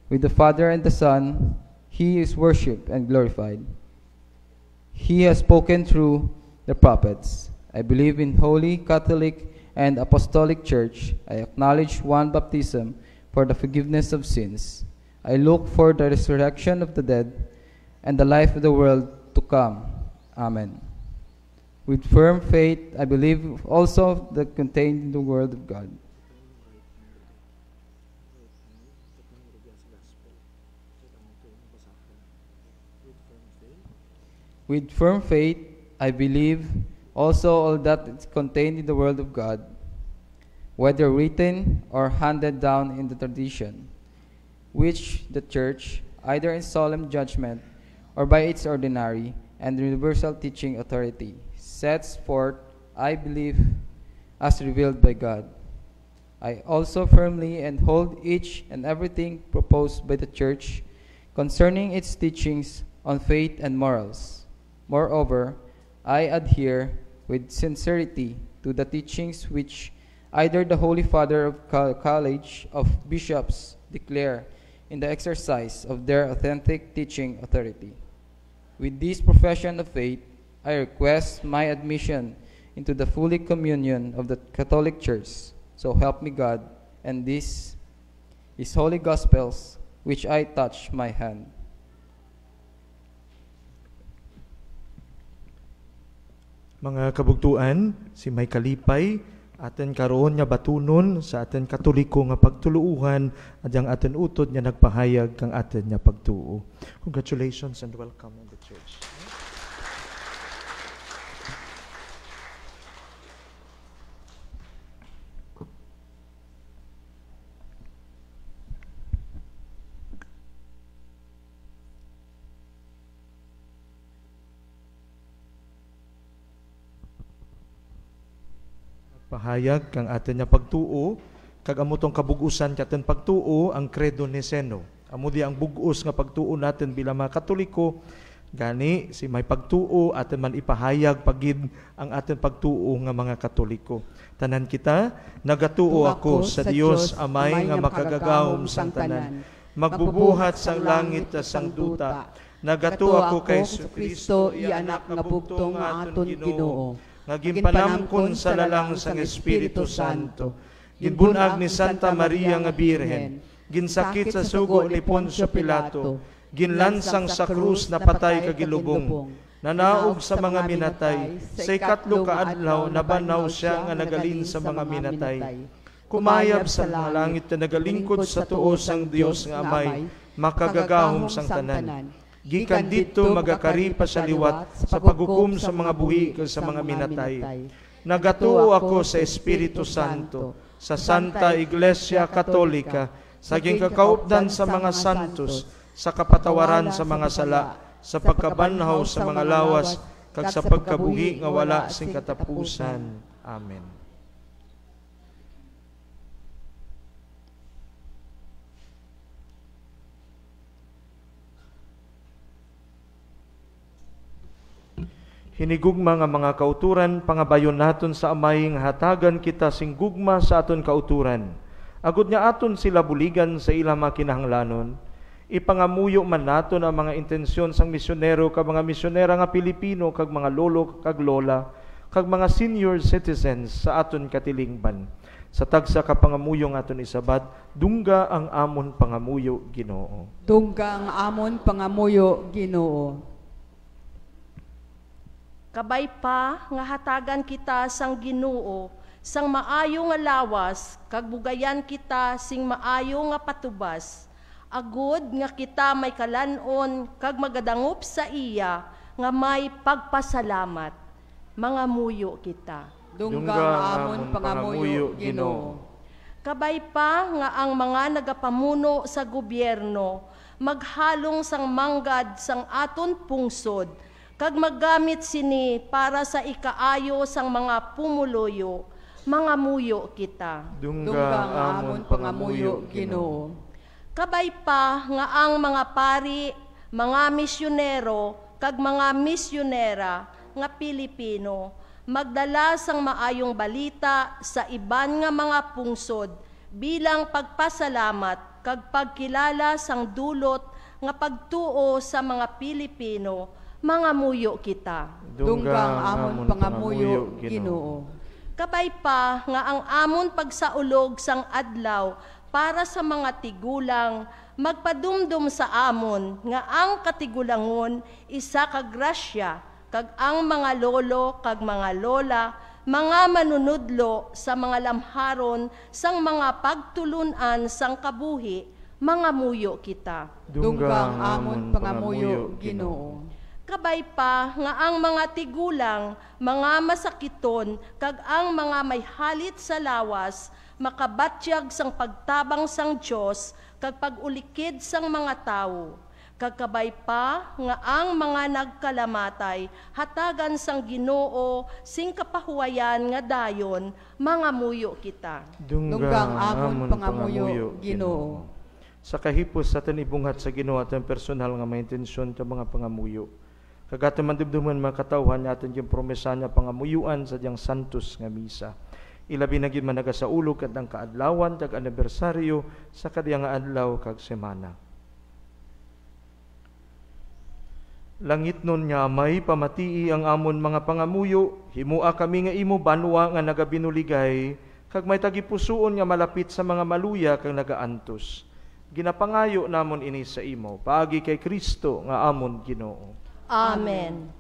With the Father and the Son, he is worshipped and glorified. He has spoken through the prophets. I believe in Holy Catholic and Apostolic Church. I acknowledge one baptism for the forgiveness of sins. I look for the resurrection of the dead and the life of the world to come. Amen. With firm faith, I believe also that contained in the Word of God. With firm faith, I believe also all that is contained in the Word of God, whether written or handed down in the tradition, which the Church, either in solemn judgment or by its ordinary and universal teaching authority, sets forth, I believe, as revealed by God. I also firmly and hold each and everything proposed by the Church concerning its teachings on faith and morals. Moreover, I adhere with sincerity to the teachings which either the Holy Father of College of Bishops declare in the exercise of their authentic teaching authority. With this profession of faith, I request my admission into the Holy Communion of the Catholic Church. So help me God, and this is Holy Gospels which I touch my hand. Mga kabugtuan, si May Kalipay, aten karon nga batunon sa aten Katoliko nga pagtuluuhan at ang aten utod nga nagpahayag kang aten nga pagtuo. Congratulations and welcome in the church. Pahayag kang atin nga pagtuo, kag amutong kabugusan katen pagtuo ang credo niceno. Amo di ang bugos nga pagtuo natin bilang mga Katoliko, gani si may pagtuo atin man ipahayag pagid ang atin pagtuo nga mga Katoliko. Tanan kita, nagatuo ako sa Dios Amay nga makagagahom sang tanan, magbubuhat sang langit ta sang duta. Nagatuo ako kay Kristo, ianak nga bugtong nga aton Ginoo. Nga ginpanamkon sa lalang sang Espiritu Santo, ginbunag ni Santa Maria nga Birhen, ginsakit sa sugo ni Poncio Pilato, ginlansang sa krus na patay kagilubong, nanaog sa mga minatay, sa ikatlo ka adlaw nabanaw siya nga nagalin sa mga minatay. Kumayab sa mga langit na nagalingkod sa tuo sang Dios nga Amay, makagagahom sang tanan. Gikan dito magakari pa sa liwat sa paghukom sa mga buhi ken sa mga minatay. Nagatuo ako sa Espiritu Santo, sa Santa Iglesia Katolika, sa gingkakaupdan sa mga santos, sa kapatawaran sa mga sala, sa pagkabanhaw sa mga lawas, kag sa pagkabuhi nga wala sing katapusan. Amen. Hinigugma nga mga kauturan, pangabayon naton sa amay nga hatagan kita sing gugma sa aton kauturan. Agud nga aton sila buligan sa ilang mga kinahanglanon. Ipangamuyo man naton ang mga intensyon sang misyonero kag mga misyonera nga Pilipino kag mga lolo kag lola kag mga senior citizens sa aton katilingban. Sa tagsa ka pangamuyo nga aton isabad, dungga ang amon pangamuyo, Ginoo. Dungga ang amon pangamuyo, Ginoo. Kabay pa nga hatagan kita sang Ginoo, sang maayo nga lawas, kag bugayan kita sing maayo nga patubas. Agud nga kita may kalanon kag magadangup sa iya nga may pagpasalamat. Mangamuyo kita. Dungga ang amon pangamuyo, Ginoo. Kabay pa nga ang mga nagapamuno sa gobyerno maghalong sang manggad sang aton pungsod, kag maggamit sini para sa ikaayo sang mga pumuloyo, mangamuyo kita. Dungga ang amon pangamuyo, Ginoo. Kabay pa nga ang mga pari, mga misyonero, kag mga misyonera nga Pilipino, magdala sang maayong balita sa iban nga mga pungsod bilang pagpasalamat kag pagkilala sang dulot nga pagtuo sa mga Pilipino, mangamuyo kita. Dungga ang amon pangamuyo, Ginoo. Kabay pa nga ang amon pagsaulog sang adlaw para sa mga tigulang, magpadumdum sa amon nga ang katigulangon isa ka grasya, kag ang mga lolo kag mga lola, mga manunudlo sa mga lamharon sang mga pagtulunan sang kabuhi, mangamuyo kita. Dungga ang amon pangamuyo, Ginoo. Kabay pa nga ang mga tigulang, mga masakiton, kag ang mga may halit sa lawas, makabatyag sang pagtabang sang Diyos, kag pagulikid sang mga tao. Kagkabay pa nga ang mga nagkalamatay, hatagan sang Ginoo, sing kapahuwayan nga dayon, mangamuyo kita. Dungga ang amon pangamuyo, Ginoo. Sa kahipos sa aton ibunghat sa Ginoo aton personal nga may intensyon sa mga pangamuyo. Kagato man dibduman mga katawhan natin yung promesa niya pangamuyuan sa diyang santos nga misa. Ilabi na gid man nagasaulog kat ang kaadlawan tag anibersaryo sa kadiyang adlaw kag semana. Langit nun nga may pamatii ang amon mga pangamuyo, himua kami nga imo banwa nga nagabinuligay, kag may tagipusuon nga malapit sa mga maluya kag nagaantos. Ginapangayo namon ini sa imo, paagi kay Kristo nga amon Ginoo. Amen.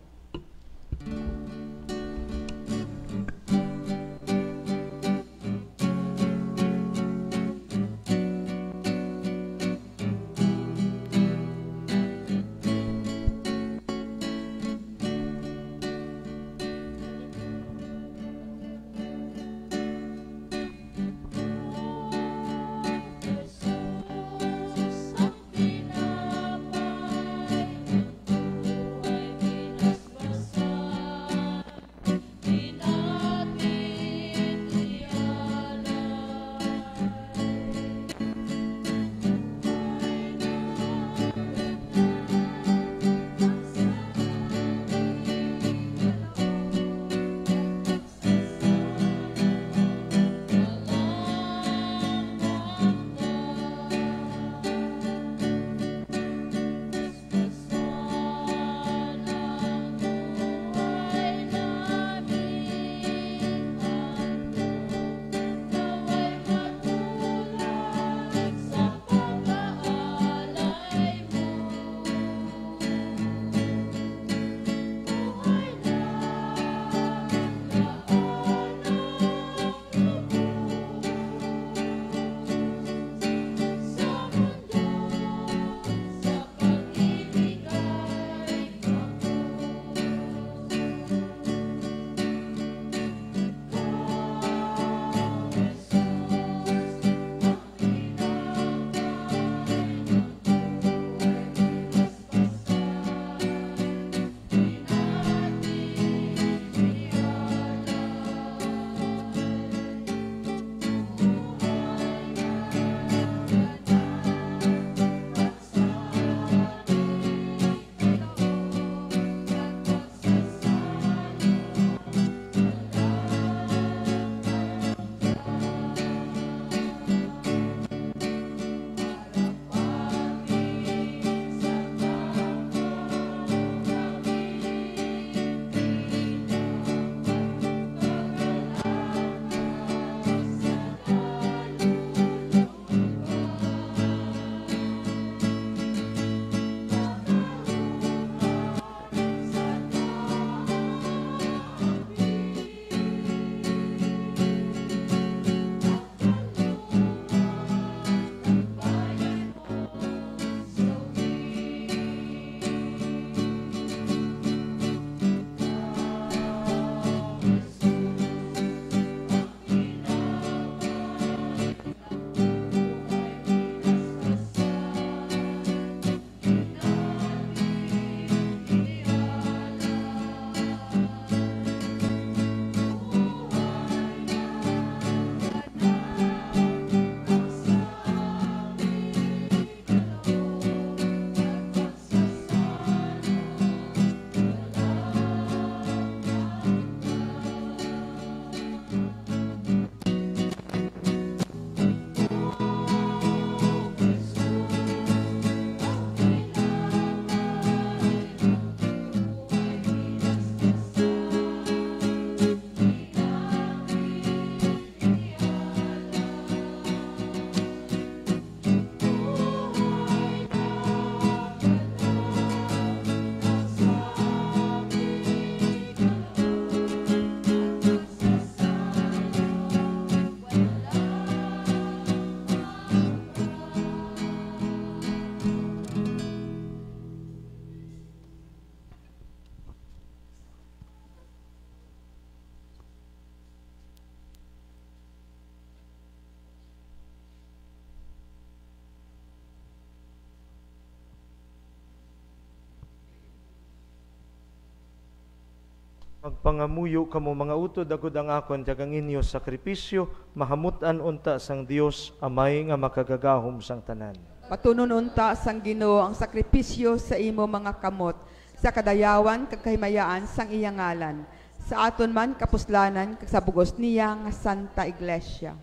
Magpangamuyo kamo mga utod agud ang akon dagang inyo sakripisyo mahamutan unta sang Dios amay nga makagagahom sang tanan. Patunon unta sang Ginoo ang sakripisyo sa imo mga kamot sa kadayawan kag kahimayaan sang iyang ngalan sa aton man kapuslanan kag sa bugos niya nga Santa Iglesia.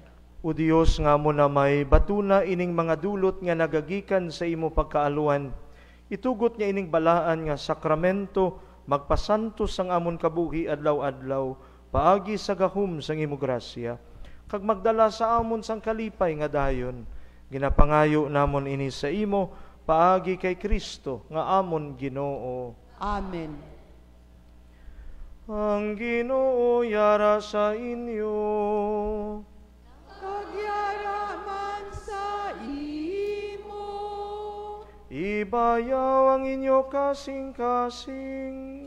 O Dios nga mo na may batuna ining mga dulot nga nagagikan sa imo pagkaaluan, itugot nga ining balaan nga sakramento magpasantos sang amon kabuhi adlaw-adlaw paagi sa gahom sang imo grasya kag magdala sa amon sang kalipay nga dayon. Ginapangayo namon ini sa imo paagi kay Kristo nga amon Ginoo. Amen. Ang Ginoo yara sa inyo. Kagyaraman sa imo. Ibayaw ang inyo kasing-kasing.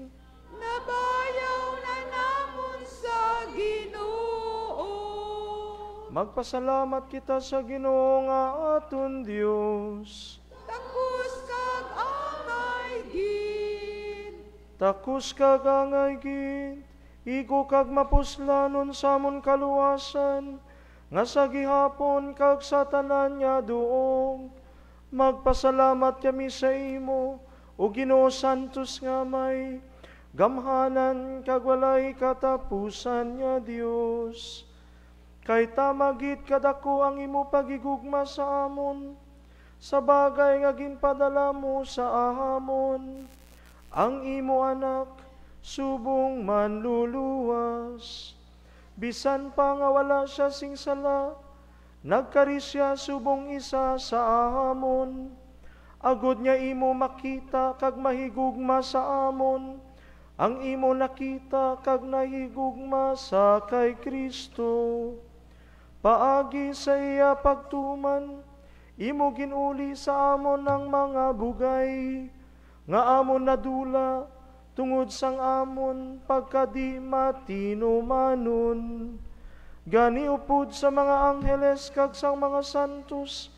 Nabayaw na namon sa Ginoo. Magpasalamat kita sa Ginoo nga aton Dios. Takus kag angay gid. Takus kag angay gid. Igo kag mapuslanon sa amon kaluwasan. Nga sa gihapon kag sa tanan niya duong. Magpasalamat kami sa imo, o Ginoo Santos nga may gamhanan kag walay katapusan nga Dios. Kay tamagit kadako ang imo pagigugma sa amon, sa bagay nga ginpadala mo sa ahamon. Ang imo anak, subong manluluwas. Bisan pa nga wala siya singsala, nagkarisya subong isa sa ahamon. Agod niya imo makita kag mahigugma sa amon. Ang imo nakita kag nahigugma sa kay Kristo. Paagi sa iya pagtuman, imo ginuli sa amon ang mga bugay. Nga amon nadula, tungod sang amon pagkadi matinumanon. Gani upod sa mga angheles kag sang mga santos,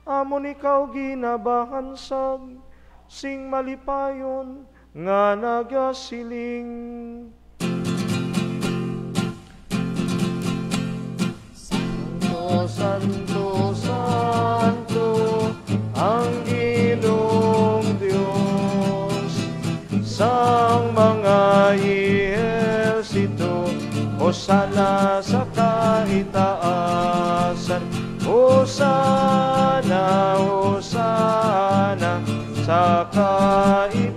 amon ikaw ginabahansag, sing malipayon nga nagasiling. Santo, Santo, Santo, ang Ginoong Dios, sang mga ehersito, Hosana sa kaitaasan, Hosana, Hosana sa kaitaasan.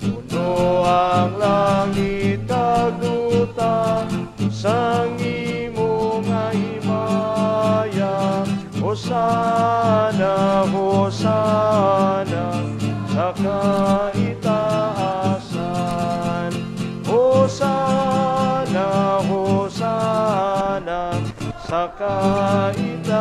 Puno ang langit kag duta sang imong himaya, Hosana, Hosana sa kaitaasan. Hosana, Hosana sa kaitaasan.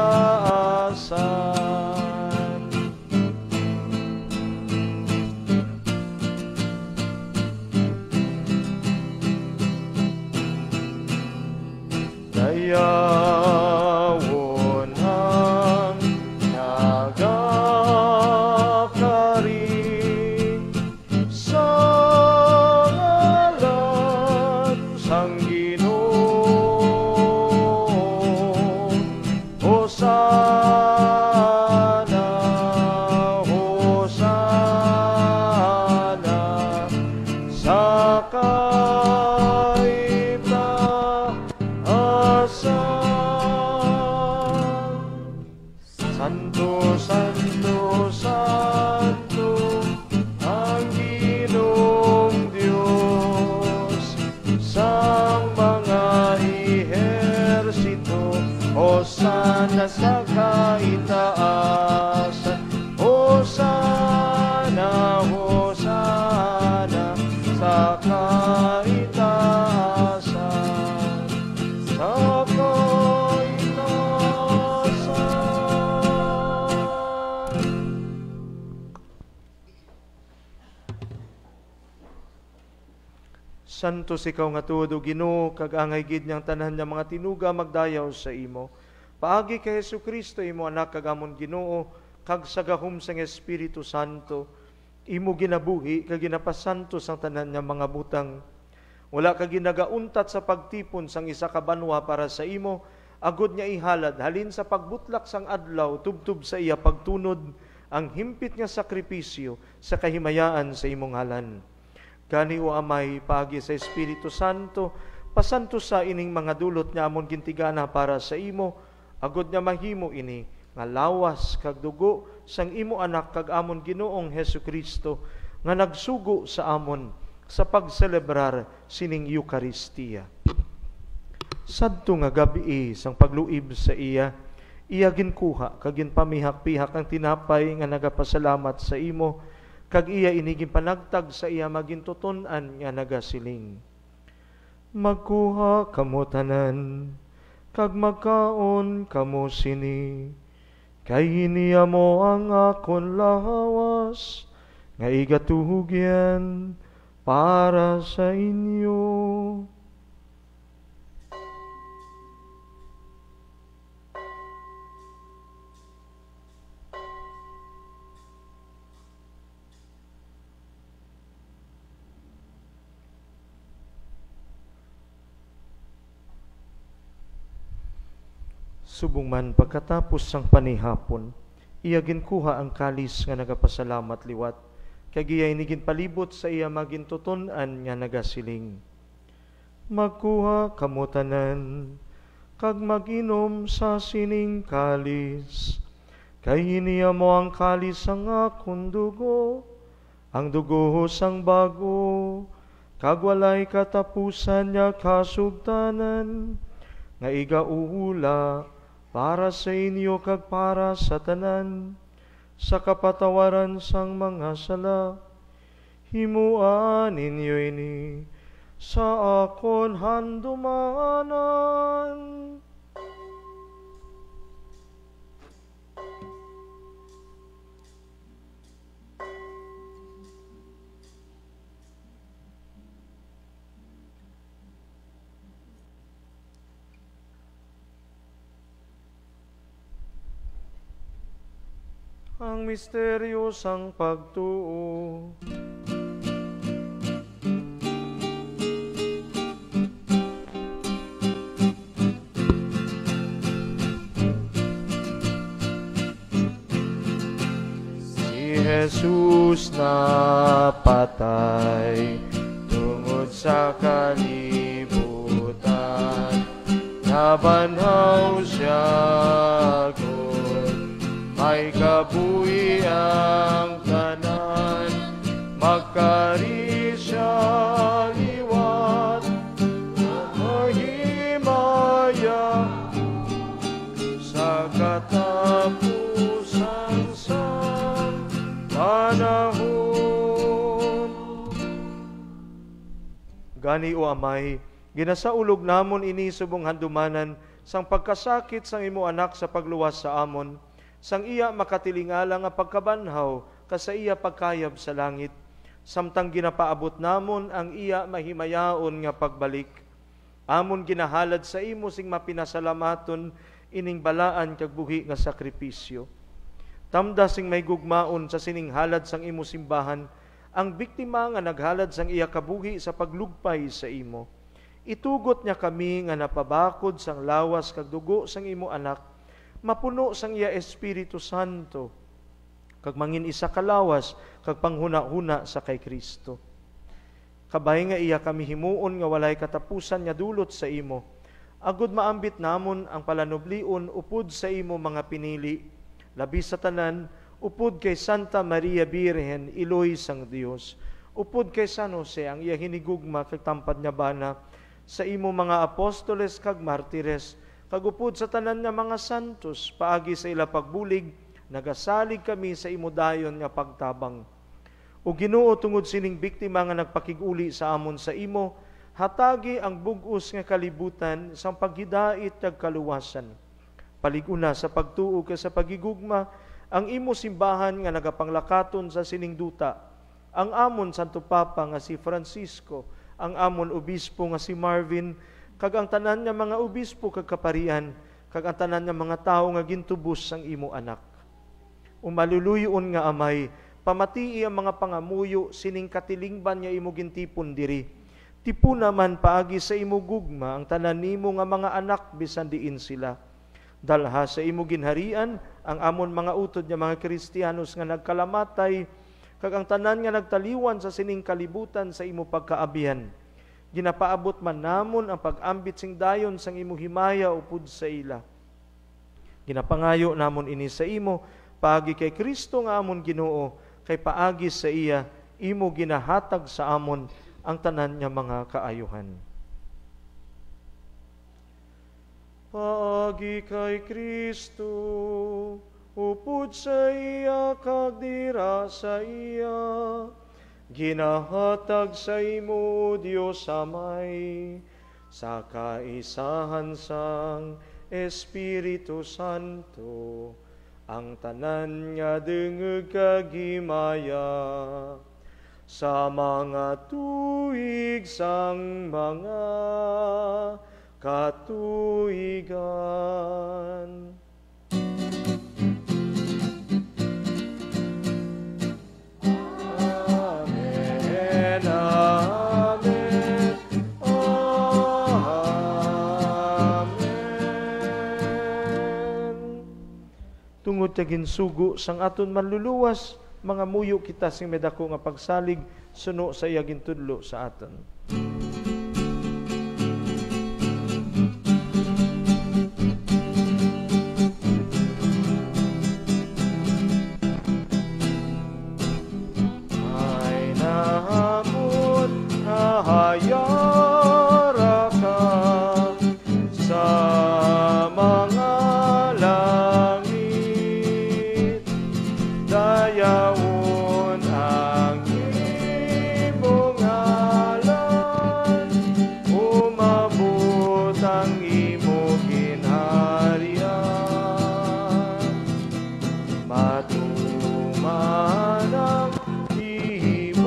Dayawon ang nagakari sa ngalan sang Ginoo. Hosana, Hosana sa Santo, Santo, Santo, ang Ginoong Diyos, sang mga ehersito, Hosana sa kaitaasan, Hosana, Hosana sa kaitaasan, sa Santos ikaw nga tuod o Ginoo, kag angay gid niyang tanan nga mga tinuga magdayaw sa imo. Paagi kay Hesukristo imo anak kag amon Ginoo, kag sa gahom sang Espiritu Santo, imo ginabuhi kag ginapasantos ang tanan nga mga butang. Wala ka ginagauntat sa pagtipon sang isa ka banwa para sa imo, agod niya ihalad halin sa pagbutlak sang adlaw tubtub sa iya pagtunod ang himpit nga sakripisyo sa kahimayaan sa imong halan. Gani o Amay, paagi sa Espiritu Santo, pasanto sa ining mga dulot nga amon gintigana para sa imo, agod nga mahimo ini nga lawas kag dugo sang imo anak kag amon Ginoong Hesukristo nga nagsugo sa amon sa pagselebrar sining Eucharistia. Sadto nga gabi sang pagluib sa iya ginkuha kag ginpamihak-pihak ang tinapay nga nagapasalamat sa imo kag iya iniging panagtag sa iya magintuton-an nga nagasiling. Magkuha kamo tanan kag magkaon kamo sini, kay iniya mo ang akon lawas nga igatuhugyan para sa inyo. Subong man pagkatapos sang panihapon, iya ginkuha ang kalis nga nagapasalamat liwat, kag iya inigin palibot sa iya magintuton-an nga nagasiling. Magkuha kamo tanan, kag maginom sa sining kalis, kay iniya mo ang kalis ang akong dugo, ang dugo sang bago, kag walay katapusan niya kasugtanan, nga igauula para sa inyo kag para sa tanan, sa kapatawaran sang mga sala. Himuan ninyo ini sa akon handumanan. Ang misteryo sang pagtuo. Si Jesus na patay tungod sa kalibutan, nabanhaw siya ay kabuhi ang tanan, magkari siya liwat, mahimaya sa katapusan sang panahon. Gani o Amay, ginasaulog namon ini subong handumanan sang pagkasakit sang imo anak sa pagluwas sa amon, sang iya makatilingala nga pagkabanhaw kas sa iya pagkayab sa langit, samtang ginapaabot namon ang iya mahimayaon nga pagbalik. Amon ginahalad sa imo sing mapinasalamaton ining balaan kag buhi nga sakripisyo. Tamda sing may gugmaon sa sining halad sang imo simbahan ang biktima nga naghalad sang iya kabuhi sa paglugpay sa imo. Itugot niya kami nga napabakod sang lawas kag dugo sang imo anak, mapuno sang iya Espiritu Santo, kag mangin isa kalawas, kag panghuna-huna sa kay Kristo. Kabay nga iya kami himuon nga walay katapusan nga dulot sa imo, agud maambit namon ang palanublion upod sa imo mga pinili, labi sa tanan, upod kay Santa Maria Birhen, Iloy sang Dios, upod kay San Jose, ang iya hinigugma kag tampad nga bana, sa imo mga apostoles kag martires, kagupod sa tanan nga mga santos, paagi sa ila pagbulig, nagasalig kami sa imo dayon nga pagtabang. O Ginoo tungod sining biktima nga nagpakiguli sa amon sa imo, hatagi ang bug-os nga kalibutan sang paghidait kag kaluwasan. Paliguna sa pagtuo ka sa pagigugma, ang imo simbahan nga nagapanglakaton sa sining duta, ang amon Santo Papa nga si Francisco, ang amon obispo nga si Marvin, kag ang tanan nga mga obispo kag kaparian, kag ang tanan nga mga tao nga gintubos sang imo anak. Umaluluyon nga Amay, pamatii ang mga pangamuyo, sining katilingban niya imo gintipon diri. Tipu naman paagi sa imo gugma, ang tanan nimo nga mga anak, bisan diin sila. Dalha sa imo ginharian, ang amon mga utod nga mga Kristiyanos nga nagkalamatay, kag ang tanan nga nagtaliwan sa sining kalibutan sa imo pagkaabihan. Ginapaabot man namon ang pag-ambit sing dayon sang imo himaya upod sa ila. Ginapangayo namon ini sa imo, paagi kay Kristo nga amon Ginoo, kay paagi sa iya, imo ginahatag sa amon ang tanan nga mga kaayuhan. Paagi kay Kristo, upod sa iya kag dira sa iya, ginahatag sa imo Dios Amay, sa kaisahan sang Espiritu Santo, ang tanan nga dengeg kagimaya, sa mga tuig sang mga katuigan. Amen, amen, amen. Tungod sa ginsugo sang aton manluluwas, mga muyo kita sing medako nga pagsalig, suno sa iya gintudlo sa aton. Ay nahamon nahayara ka sa mga langit, dayawon ang imong ngalan, umabot ang imong ginharian, matuman ang imong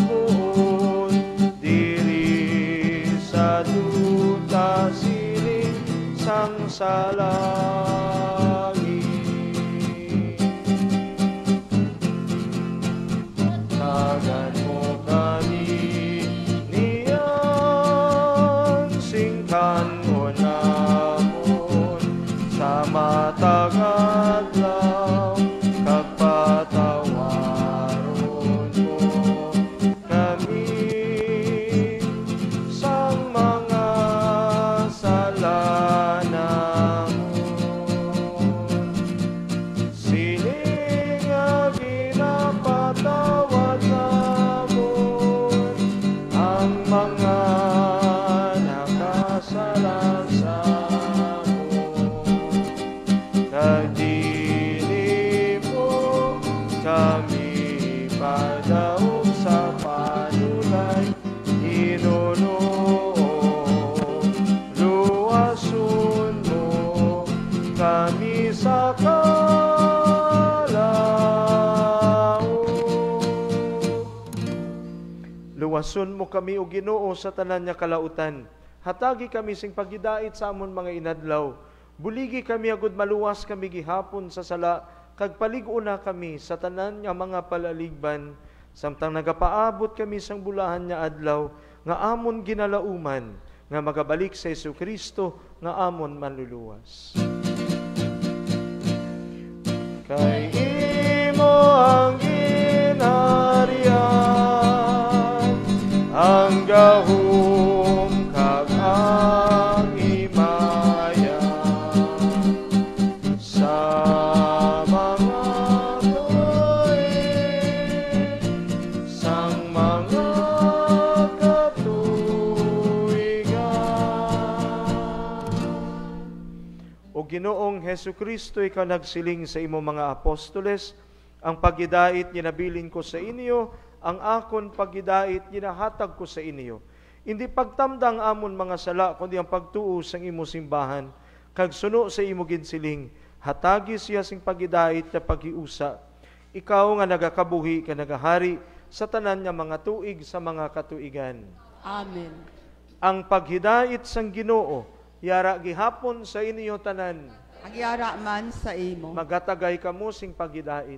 buhon diri sa duta sining sang salangit. Tagan mo kami niyan, singkan mo namon sa matag adlaw, kag patawaron mo kami sang mga sala namon. Sining nga ginapatawad namon ang mga nakasalan sa amon, kag dili mo kami padaog sa panulay, Ginoo, luwason mo kami sa kalaot. Luwason mo kami, o Ginoo, sa tanan nga kalautan. Hatagi kami sing pagidait sa amon mga inadlaw. Buligi kami agud maluwas kami gihapon sa sala, kag palig-una kami sa tanan nga mga palaligban, samtang nagapaabot kami sang bulahan nga adlaw, nga amon ginalauman, nga magabalik sa Jesucristo, nga amon manluluwas. Kay imo ang ginharian, ang gahom kag ang himaya, sa mga tuig sang mga katuigan. O Ginoong Hesukristo, ikaw nagsiling sa imo mga apostoles, ang pagidait ginabilin ko sa inyo, ang akon pagidait ginahatag ko sa inyo. Hindi pagtamdang amon mga sala, kundi ang pagtuo sang imo simbahan, kag suno sa imo ginsiling, hatagi siya sing pagidait na paghiusa. Ikaw nga nagakabuhi ka nagahari sa tanan nga mga tuig sa mga katuigan. Amen. Ang paghidait sang Ginoo, yara gihapon sa inyo tanan. Agyara man sa imo. Magatagay kamo sing paghidait.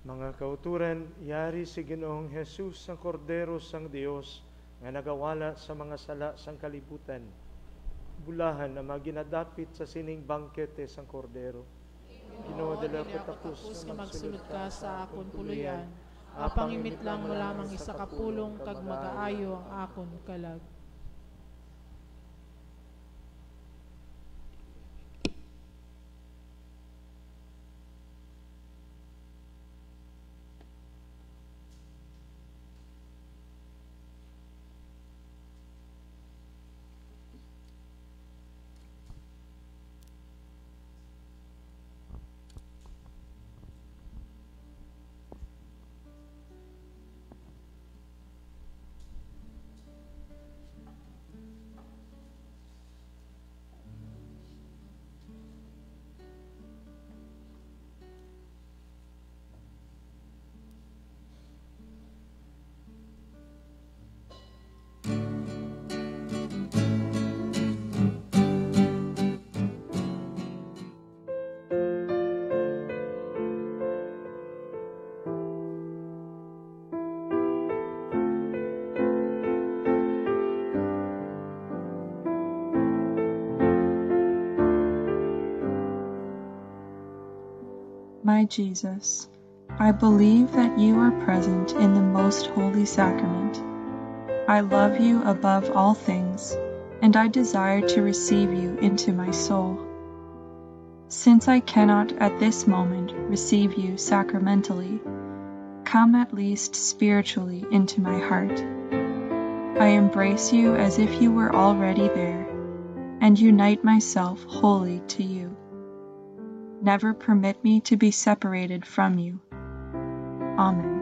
Mga kauturan, yari si Ginoong Jesus ang Kordero sang Dios nga nagawala sa mga sala sang kalibutan. Bulahan na maginadapit sa sining bangkete sang Kordero. Ginoo dala ko tapos nga magsulod ka sa akon puluyan. Apang imit lang mo lamang isa ka pulong kag magaayo ang akon kalag. My Jesus, I believe that you are present in the most holy sacrament. I love you above all things, and I desire to receive you into my soul. Since I cannot at this moment receive you sacramentally, come at least spiritually into my heart. I embrace you as if you were already there, and unite myself wholly to you. Never permit me to be separated from you. Amen.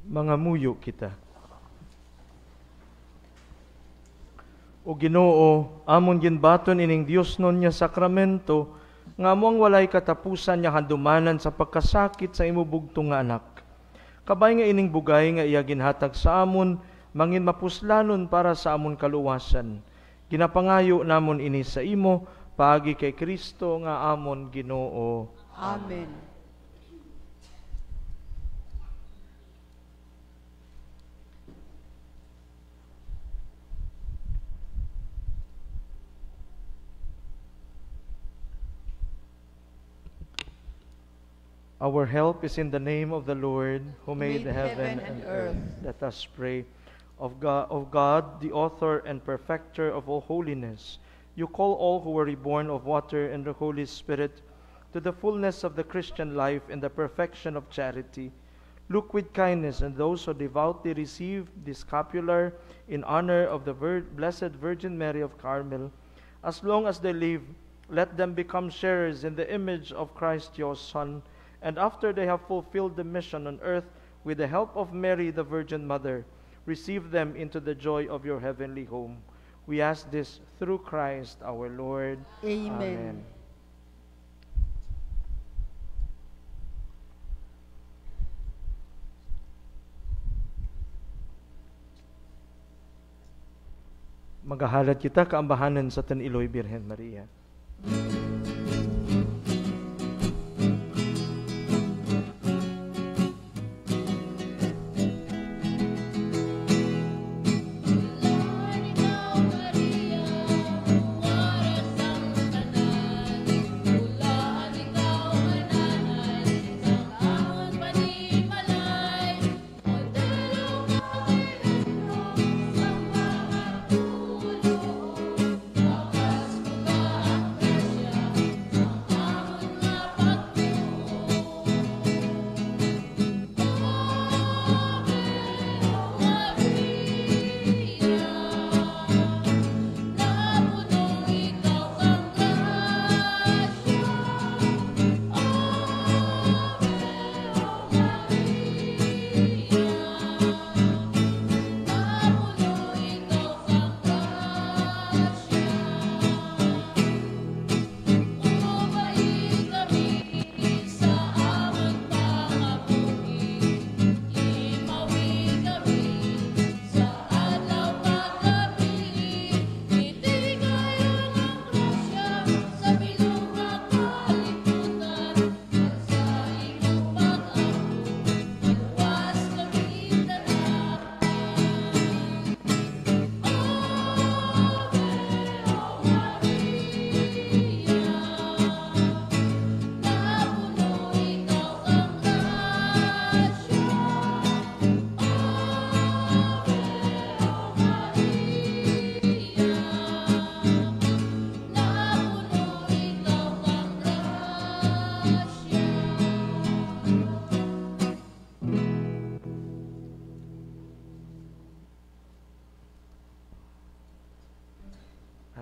Mga muyo kita. O Ginoo, amon ginbaton ining Dios non niya sakramento, nga among walay katapusan niya handumanan sa pagkasakit sa imubugtong nga anak. Kabay nga ining bugay nga iya ginhatag sa amon, mangin mapuslanon para sa amon kaluwasan. Ginapangayo namon ini sa imo, paagi kay Kristo nga amon Ginoo. Amen. Our help is in the name of the Lord, who made heaven and earth. Let us pray. Of God, the author and perfecter of all holiness, you call all who were reborn of water and the Holy Spirit to the fullness of the Christian life and the perfection of charity. Look with kindness on those who devoutly receive the scapular in honor of the Blessed Virgin Mary of Carmel. As long as they live, let them become sharers in the image of Christ your Son, and after they have fulfilled the mission on earth with the help of Mary, the Virgin Mother, receive them into the joy of your heavenly home. We ask this through Christ our Lord. Amen. Magahalad kita kaambahanan sa Taniloy Birhen Maria.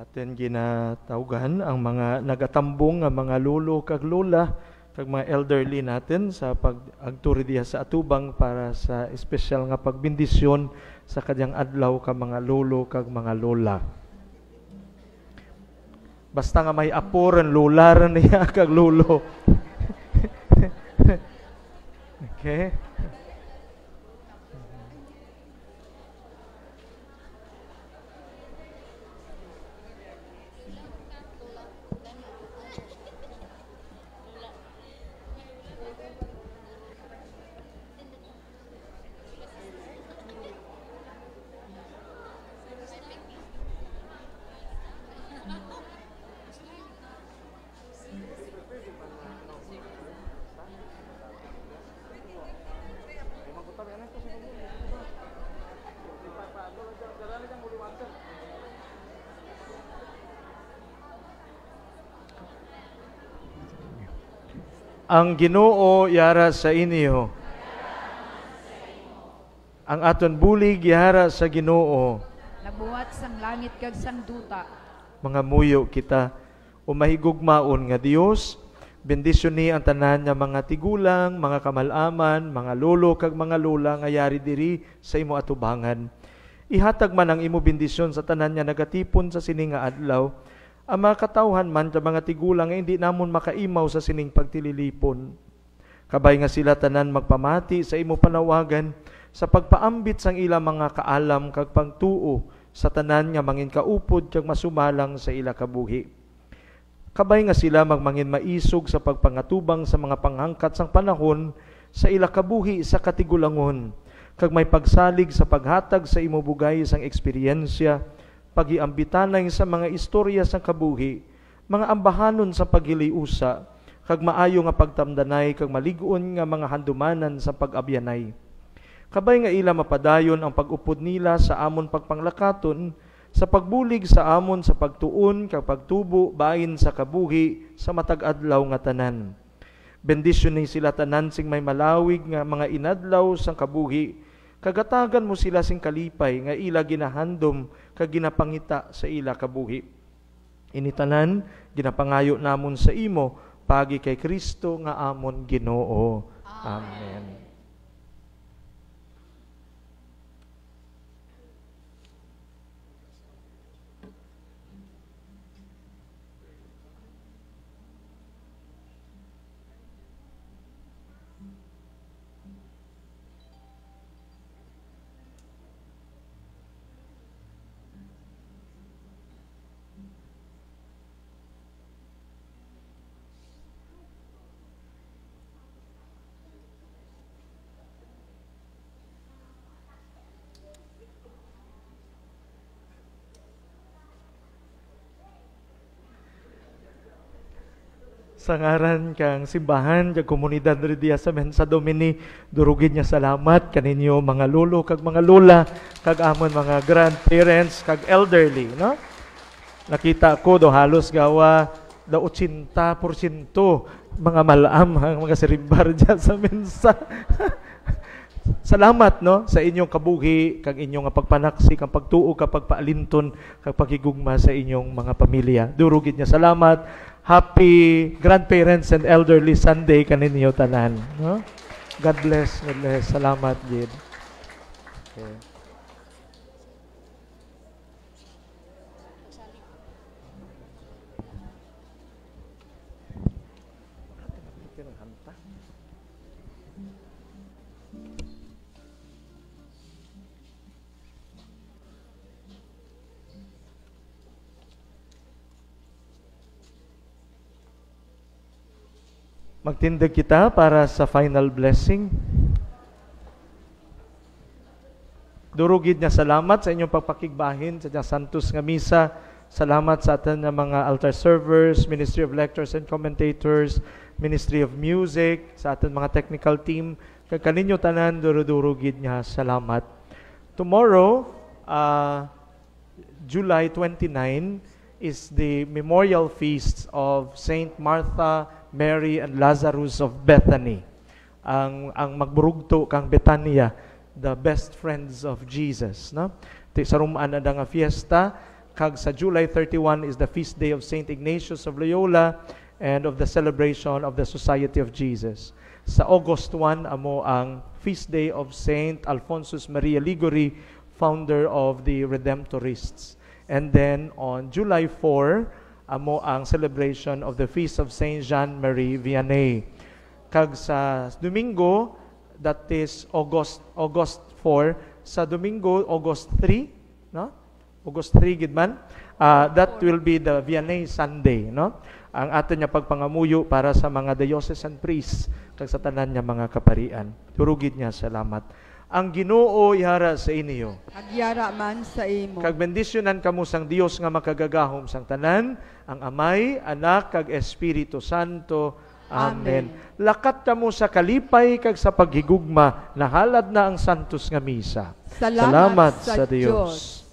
Aten ginatawgan ang mga nagatambong nga mga lolo kag lola kag mga elderly natin sa pag-agturi diha sa atubang para sa espesyal nga pagbindisyon sa kanyang adlaw ka mga lolo kag mga lola. Basta nga may aporan lolaran niya kag lolo. Okay? Ang Ginoo yara sa inyo. Ang aton bulig yara sa Ginoo. Nabuhat sang langit kag sang duta. Mga muyo kita, umahigugmaon nga Dios, Bendisyon ni ang tanan nga mga tigulang, mga kamalaman, mga lolo kag mga lola nga yari diri sa imo atubangan. Ihatag man ang imo bendisyon sa tanan nga nagatipon sa sining nga adlaw. Ang mga katawhan man sa mga tigulang nga hindi namon makaimaw sa sining pagtililipon. Kabay nga sila tanan magpamati sa imo panawagan sa pagpaambit sang ila mga kaalam kag pagtuo sa tanan nga mangin kaupod kag masumalang sa ila kabuhi. Kabay nga sila magmangin maisog sa pagpangatubang sa mga panghangkat sang panahon sa ila kabuhi sa katigulangon, kag may pagsalig sa paghatag sa imo bugay sang eksperyensya, pagiambitanay sa mga istorya sang kabuhi, mga ambahanon sa paghiliusa, kag maayo nga pagtamdanay kag maligon nga mga handumanan sa pag-abyanay. Kabay nga ila mapadayon ang pag-upod nila sa amon pagpanglakaton, sa pagbulig sa amon sa pagtuon kag pagtubo bahin sa kabuhi sa matag adlaw nga tanan. Bendisyon ni sila tanan sing may malawig nga mga inadlaw sang kabuhi, kagatagan mo sila sing kalipay nga ila ginahandom kag ginapangita sa ila kabuhi. Ini tanan ginapangayo namon sa imo pagi kay Kristo nga amon Ginoo. Amen. Sa ngaran kang simbahan kag komunidad diri diha sa Mensa Domini, durugin niya salamat kaninyo mga lolo kag mga lola kag amon mga grandparents kag elderly, no? Nakita ko do halos gawa da 80% mga malamhang mga sirimbar diyan sa Mensa. Salamat no sa inyong kabuhi kag inyong pagpanaksi kag pagtuo kag pagpaalinton kag pagigugma sa inyong mga pamilya. Durugin niya salamat. Happy Grandparents and Elderly Sunday kaninyo tanan. No? God bless. God bless. Salamat, Jid. Okay. Magtindig kita para sa final blessing. Durugid na salamat sa inyong pagpakigbahin sa Santos nga Misa. Salamat sa atin ng mga altar servers, Ministry of Lectors and Commentators, Ministry of Music, sa atin mga technical team. Kag kaninyo tanan, durugid niya salamat. Tomorrow, July 29, is the memorial feast of Saint Martha, Mary and Lazarus of Bethany. Ang magburugto kang Betania, the best friends of Jesus, no? Sa rumaan na nga fiesta, kag sa July 31 is the feast day of Saint Ignatius of Loyola and of the celebration of the Society of Jesus. Sa August 1 amo ang feast day of Saint Alphonsus Maria Ligori, founder of the Redemptorists. And then on July 4 amo ang celebration of the feast of Saint Jean-Marie Vianney. Kag sa Domingo, that is August 4, sa Domingo, August 3, no? August 3 gid man. That will be the Vianney Sunday, no? Ang aton niya pagpangamuyo para sa mga diocesan priests kag sa tanan niya mga kaparian. Turugid niya salamat. Ang Ginoo ihara sa inyo. Agyara man sa imo. Kag bendisyonan kamo sang Dios nga makagagahom sang tanan, ang Amay, Anak kag Espiritu Santo. Amen. Lakat kamo sa kalipay kag sa paghigugma, nahalad na ang Santos nga Misa. Salamat sa Dios.